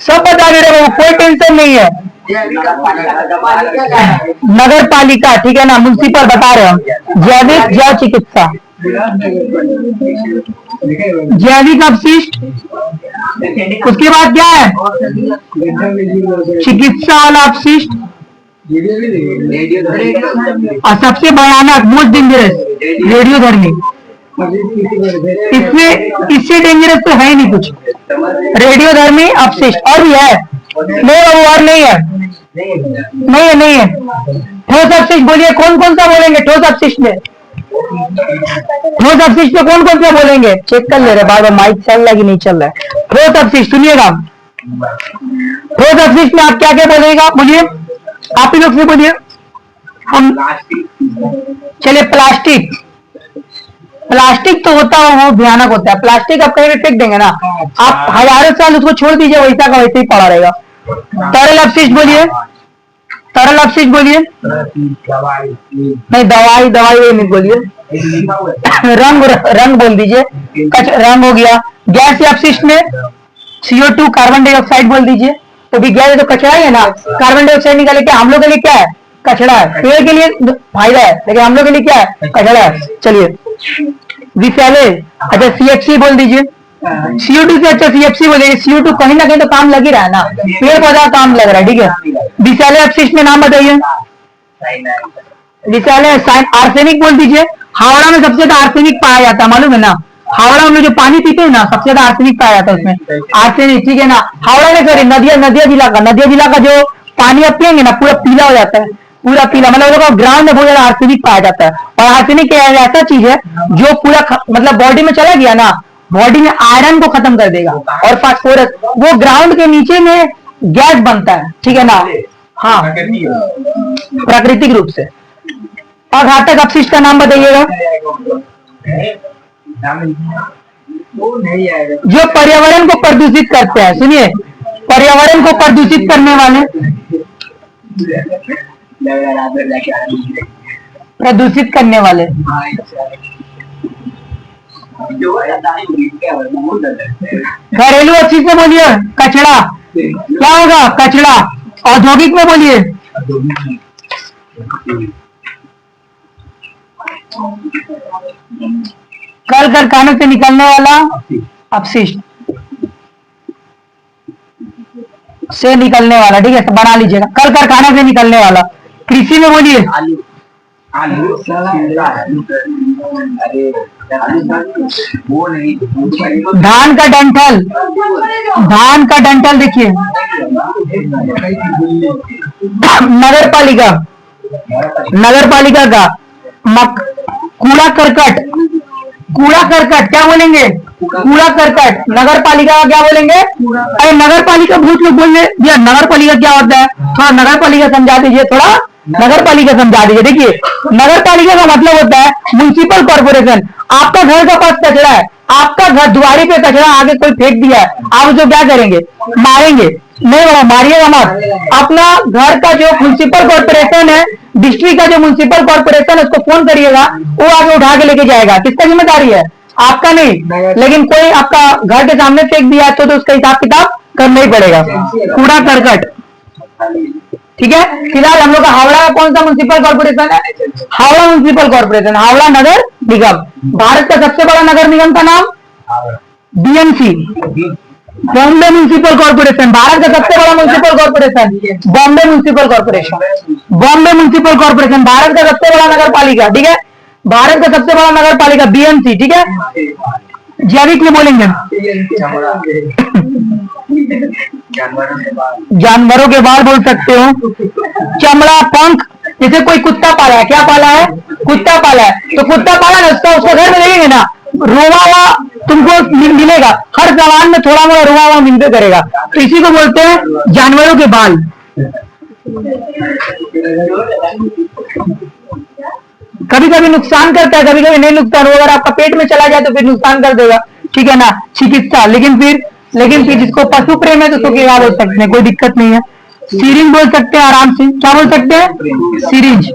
सब बता दे रहे हो, कोई टेंशन नहीं है। नगर पालिका, ठीक है ना, म्युनिसिपल बता रहे हो। जैविक जैव चिकित्सा, जैविक अपशिष्ट, उसके बाद क्या है? चिकित्सा वाला अपशिष्ट, और सबसे भयानक मोस्ट डेंजरस रेडियोधर्मी। इससे डेंजरस तो है ही नहीं कुछ, रेडियोधर्मी अपशिष्ट। और भी है? नहीं बाबू, और नहीं है, नहीं है, नहीं है। ठोस अपशिष्ट बोलिए, कौन कौन सा बोलेंगे ठोस अपशिष्ट में? फोर्थ अपशिष्ट में कौन कौन सा बोलेंगे, चेक कर ले रहे बार बार माइक चल रहा है कि नहीं चल रहा है। फोर्थ अपशिष्ट सुनिएगा, फोर्थ अपशिष्ट में आप क्या क्या बोलेगा, बोलिए आप ही लोग से बोलिए। हम चलिए प्लास्टिक, प्लास्टिक तो होता है वो भयानक होता है, प्लास्टिक आप कहीं भी फेंक देंगे ना, आप हजारों साल उसको छोड़ दीजिए वैसा का वैसे ही पड़ा रहेगा। तरल अपशिष्ट बोलिए, तरल अपशिष्ट बोलिए, नहीं दवाई दवाई नहीं बोलिए, रंग रंग बोल दीजिए, रंग हो गया। गैस अपशिष्ट में CO2 कार्बन डाइऑक्साइड बोल दीजिए, तो भी गैस तो कचरा ही है ना, कार्बन डाइऑक्साइड निकाले क्या हम लोग के लिए क्या है, कचरा है, पेड़ के लिए फायदा है लेकिन हम लोग के लिए क्या है, कचरा है। चलिए विषैले, अच्छा CFC बोल दीजिए, CO2 से अच्छा CFC बोलेंगे, CO2 कहीं ना कहीं तो काम लग ही रहा है ना, पेड़ पौधा काम लग रहा है, ठीक है। विषैले अपशिष्ट में नाम बताइए, विषैले आर्सेनिक बोल दीजिए, हावड़ा में सबसे ज्यादा आर्सेनिक पाया जाता है मालूम है ना, हावड़ा में जो पानी पीते हैं ना सबसे ज्यादा आर्सेनिक पाया जाता है उसमें, आर्सेनिक, ठीक है ना। हावड़ा में सॉरी नदिया जिला का जो पानी आप पियेंगे ना पूरा पीला हो जाता है, पूरा पीला, मतलब ग्राउंड में बहुत ज्यादा आर्सेनिक पाया जाता है। और आर्सेनिक ऐसा चीज है जो पूरा मतलब बॉडी में चला गया ना, बॉडी में आयरन को खत्म कर देगा, और फास्फोरस वो ग्राउंड के नीचे में गैस बनता है, ठीक है ना। हाँ प्राकृतिक रूप से। और घातक अपशिष्ट का नाम बताइएगा, जो पर्यावरण को प्रदूषित करते हैं, सुनिए पर्यावरण को प्रदूषित करने वाले, प्रदूषित करने वाले, घरेलू अपशिष्ट में बोलिए कचरा, क्या होगा कचरा। औद्योगिक में बोलिए, कल कारखानों से निकलने वाला अपशिष्ट से निकलने वाला, ठीक है तो बना लीजिएगा, कल कारखाने से निकलने वाला। कृषि में बोलिए, धान का डंठल, धान का डंठल देखिए, नगर पालिका, नगर पालिका का कूड़ा करकट, कूड़ा करकट क्या बोलेंगे, कूड़ा करकट, नगर पालिका का क्या बोलेंगे, अरे नगर पालिका बहुत लोग बोल रहे नगर पालिका क्या होता है, थोड़ा नगर पालिका समझा दीजिए, थोड़ा नगर पालिका समझा दीजिए। देखिए नगर पालिका का मतलब होता है म्युनिसिपल कॉर्पोरेशन। आपका घर का पास कचरा है, आपका घर द्वारी पे कचरा आगे कोई फेंक दिया है, आप उसको क्या करेंगे, मारेंगे, नहीं बाबा मारिएगा मत, अपना घर का जो म्युनिसिपल कॉर्पोरेशन है, डिस्ट्रिक्ट का जो म्युनिसिपल कॉर्पोरेशन है उसको फोन करिएगा, वो आगे उठा के लेके जाएगा। किसका जिम्मेदारी है, आपका नहीं, लेकिन कोई आपका घर के सामने फेंक दिया तो उसका हिसाब किताब करना ही पड़ेगा, कूड़ा करकट, ठीक है। फिलहाल हम लोग का हावड़ा का कौन सा म्युनिसिपल कॉर्पोरेशन है, हावड़ा म्युनिसिपल कॉर्पोरेशन, हावड़ा नगर निगम। भारत का सबसे बड़ा नगर निगम का नाम BMC, Bombay municipal corporation. Bharat का सबसे बड़ा municipal corporation Bombay municipal corporation, Bombay municipal corporation. Bharat का सबसे बड़ा नगर पालिका, ठीक है, भारत का सबसे बड़ा नगर पालिका BMC, ठीक है। जैविक में बोलेंगे जानवरों के बाल बोल सकते हो, चमड़ा, पंख, जैसे कोई कुत्ता पाला है, क्या पाला है, कुत्ता पाला है, तो कुत्ता पाला ना उसका घर में देखेंगे ना रोवा हुआ तुमको मिलेगा, हर सामान में थोड़ा मोड़ा रोवा हुआ मिलते करेगा, तो इसी को बोलते हैं जानवरों के बाल। कभी कभी नुकसान करता है, कभी कभी नहीं नुकसान, अगर आपका पेट में चला जाए तो फिर नुकसान कर देगा, ठीक है ना, चिकित्सा। लेकिन फिर जिसको पशु प्रेम है तो उसको क्या बोल सकते हैं, कोई दिक्कत नहीं है। सीरिंज बोल सकते हैं आराम से, क्या बोल सकते हैं, सीरिंज।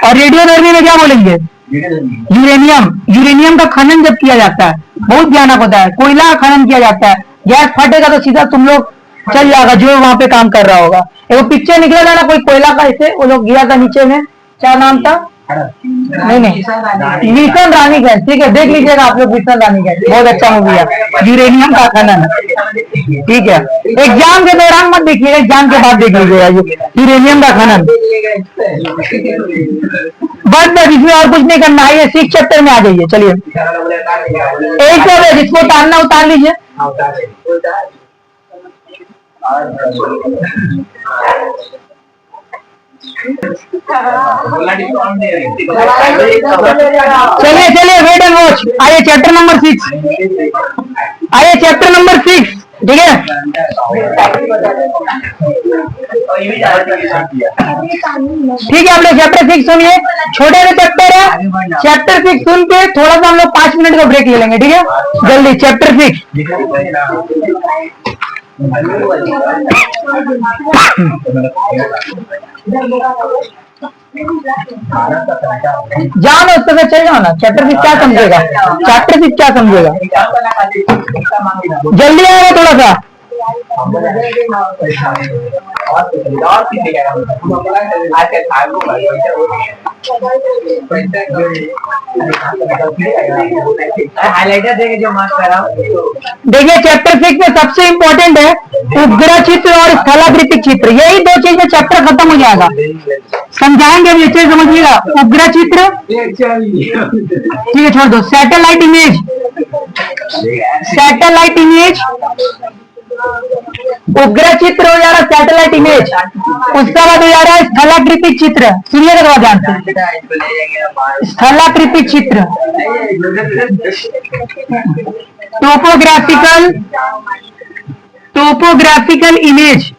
और रेडियोधर्मी में क्या बोलेंगे, यूरेनियम, यूरेनियम का खनन जब किया जाता है बहुत भयानक होता है, कोयला का खनन किया जाता है, गैस फटेगा तो सीधा तुम लोग चल जाएगा जो वहां पे काम कर रहा होगा। एक पिक्चर निकला था ना कोई कोयला का, ऐसे वो लोग गिरा था नीचे में, क्या नाम था, नहीं मिशन रानीगंज, ठीक है देख लीजिएगा आप लोग, मिशन रानीगंज बहुत अच्छा मूवी है, यूरेनियम का खनन, ठीक है। एग्जाम के दौरान मत देखिएगा, एग्जाम के बाद देख लीजिएगा यूरेनियम का खनन, बस इसमें और कुछ नहीं करना है, ये 6 चैप्टर में आ जाइए। चलिए एक तो जिसको उतारना उतार लीजिए, चलिए चलिए, वेट एंड वॉच। आइए चैप्टर नंबर 6, आइए चैप्टर नंबर 6, ठीक है। ठीक है, आप लोग चैप्टर 6 सुनिए। छोटे से चैप्टर है, चैप्टर 6 सुन के थोड़ा सा हम लोग 5 मिनट का ब्रेक ले लेंगे, ठीक है। जल्दी चैप्टर 6। जाओ ना, उस तरह चल जाओ ना। चैप्टर 6 क्या समझेगा, चैप्टर 6 क्या समझेगा, जल्दी आएगा थोड़ा सा। हाइलाइटर देंगे जो मार्क कर रहा हूँ। देखिए चैप्टर 6 में सबसे इंपॉर्टेंट है उपग्रह चित्र और स्थलाकृतिक चित्र। यही दो चीज में चैप्टर खत्म हो जाएगा। समझाएंगे अभी, अच्छे से समझिएगा। उपग्रह चित्र, ठीक है छोड़ दो। सैटेलाइट इमेज, सैटेलाइट इमेज, उपग्रह चित्र हो जा रहा है, सैटेलाइट इमेज। उसका बाद हो जा रहा है स्थलाकृतिक चित्र। सुनिए तो जानते हैं स्थलाकृतिक चित्र, टोपोग्राफिकल, टोपोग्राफिकल इमेज।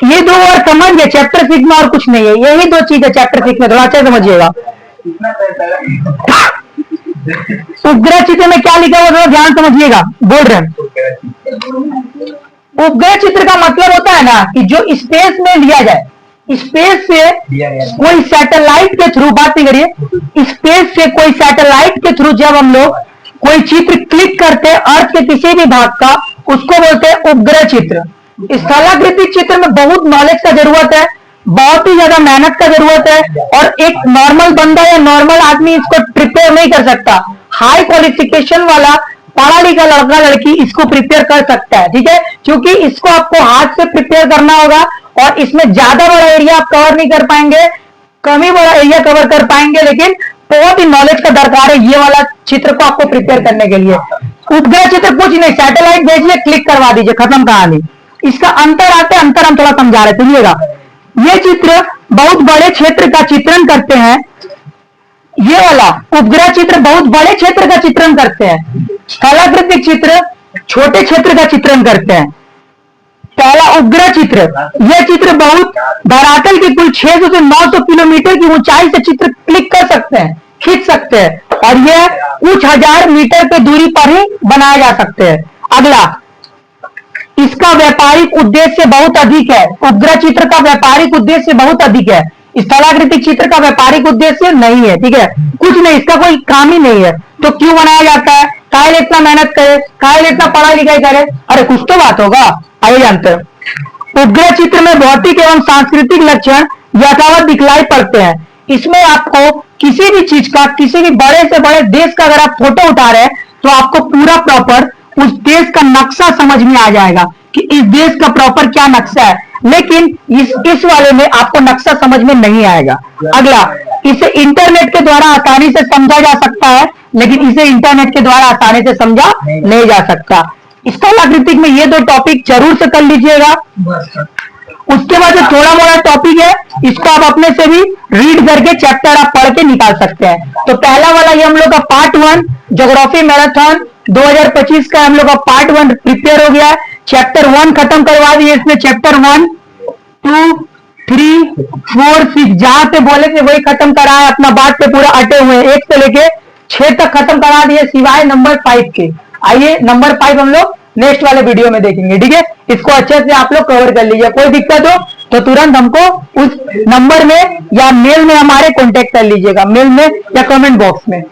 ये दो और समझ गए चैप्टर 6 में, और कुछ नहीं है। यही दो चीज है चैप्टर 6 में, थोड़ा अच्छा समझिएगा। उपग्रह चित्र में क्या लिखा हुआ, ध्यान समझिएगा। बोल रहे हैं उपग्रह चित्र का मतलब होता है ना कि जो स्पेस में लिया जाए, स्पेस से कोई सैटेलाइट के थ्रू, बात नहीं करिए, स्पेस से कोई सैटेलाइट के थ्रू जब हम लोग कोई चित्र क्लिक करते हैं अर्थ के किसी भी भाग का, उसको बोलते हैं उपग्रह चित्र। स्थलाकृतिक चित्र में बहुत नॉलेज का जरूरत है, बहुत ही ज्यादा मेहनत का जरूरत है, और एक नॉर्मल बंदा या नॉर्मल आदमी इसको प्रिपेयर नहीं कर सकता। हाई क्वालिफिकेशन वाला पढ़ा लिखा लड़का लड़की इसको प्रिपेयर कर सकता है, ठीक है। क्योंकि इसको आपको हाथ से प्रिपेयर करना होगा, और इसमें ज्यादा बड़ा एरिया आप कवर नहीं कर पाएंगे, कम ही बड़ा एरिया कवर कर पाएंगे, लेकिन बहुत ही नॉलेज का दरकार है ये वाला चित्र को आपको प्रिपेयर करने के लिए। उपग्रह चित्र कुछ नहीं, सैटेलाइट भेजिए, क्लिक करवा दीजिए, खत्म कहानी। इसका अंतर आते हैं, अंतर हम थोड़ा समझा रहे, सुनिएगा। ये चित्र बहुत बड़े क्षेत्र का चित्रण करते हैं, ये वाला उपग्रह चित्र बहुत बड़े क्षेत्र का चित्रण करते हैं, स्थलाकृतिक चित्र छोटे क्षेत्र का चित्रण करते हैं। पहला उपग्रह चित्र, यह चित्र बहुत धरातल की कुल 600 से 900 किलोमीटर की ऊंचाई से चित्र क्लिक कर सकते हैं, खींच सकते हैं, और यह कुछ हजार मीटर की दूरी पर ही बनाए जा सकते हैं। अगला, इसका व्यापारिक उद्देश्य बहुत अधिक है। उपग्रह चित्र का व्यापारिक उद्देश्य बहुत अधिक है, स्थलाकृतिक चित्र का व्यापारिक उद्देश्य नहीं है, ठीक है। कुछ नहीं, इसका कोई काम ही नहीं है, तो क्यों बनाया जाता है, काहे इतना मेहनत करे, काहे इतना पढ़ाई लिखाई करे, अरे कुछ तो बात होगा। आइए जानते हैं। उपग्रह चित्र में भौतिक एवं सांस्कृतिक लक्षण यथावत दिखलाई पड़ते हैं। इसमें आपको किसी भी चीज का, किसी भी बड़े से बड़े देश का अगर आप फोटो उठा रहे हैं, तो आपको पूरा प्रॉपर उस देश का नक्शा समझ में आ जाएगा कि इस देश का प्रॉपर क्या नक्शा है। लेकिन इस वाले में आपको नक्शा समझ में नहीं आएगा। अगला, इसे इंटरनेट के द्वारा आसानी से समझा जा सकता है, लेकिन इसे इंटरनेट के द्वारा आसानी से समझा नहीं जा सकता। स्थलाकृतिक में ये दो टॉपिक जरूर से कर लीजिएगा। उसके बाद जो थोड़ा मोड़ा टॉपिक है, इसको आप अपने से भी रीड करके चैप्टर आप पढ़ के निकाल सकते हैं। तो पहला वाला ये हम लोग का पार्ट 1 ज्योग्राफी मैराथन 2025 का हम लोग का पार्ट 1 प्रिपेयर हो गया। चैप्टर 1 खत्म करवा दिए इसमें। चैप्टर 1, 2, 3, 4, 6 जहां पे बोले थे वही खत्म कराए, अपना बात पे पूरा अटे हुए हैं। 1 से लेके 6 तक खत्म करा दिए, सिवाय नंबर 5 के। आइए नंबर 5 हम लोग नेक्स्ट वाले वीडियो में देखेंगे, ठीक है। इसको अच्छे से आप लोग कवर कर लीजिए। कोई दिक्कत हो तो तुरंत हमको उस नंबर में या मेल में हमारे कांटेक्ट कर लीजिएगा, मेल में या कमेंट बॉक्स में।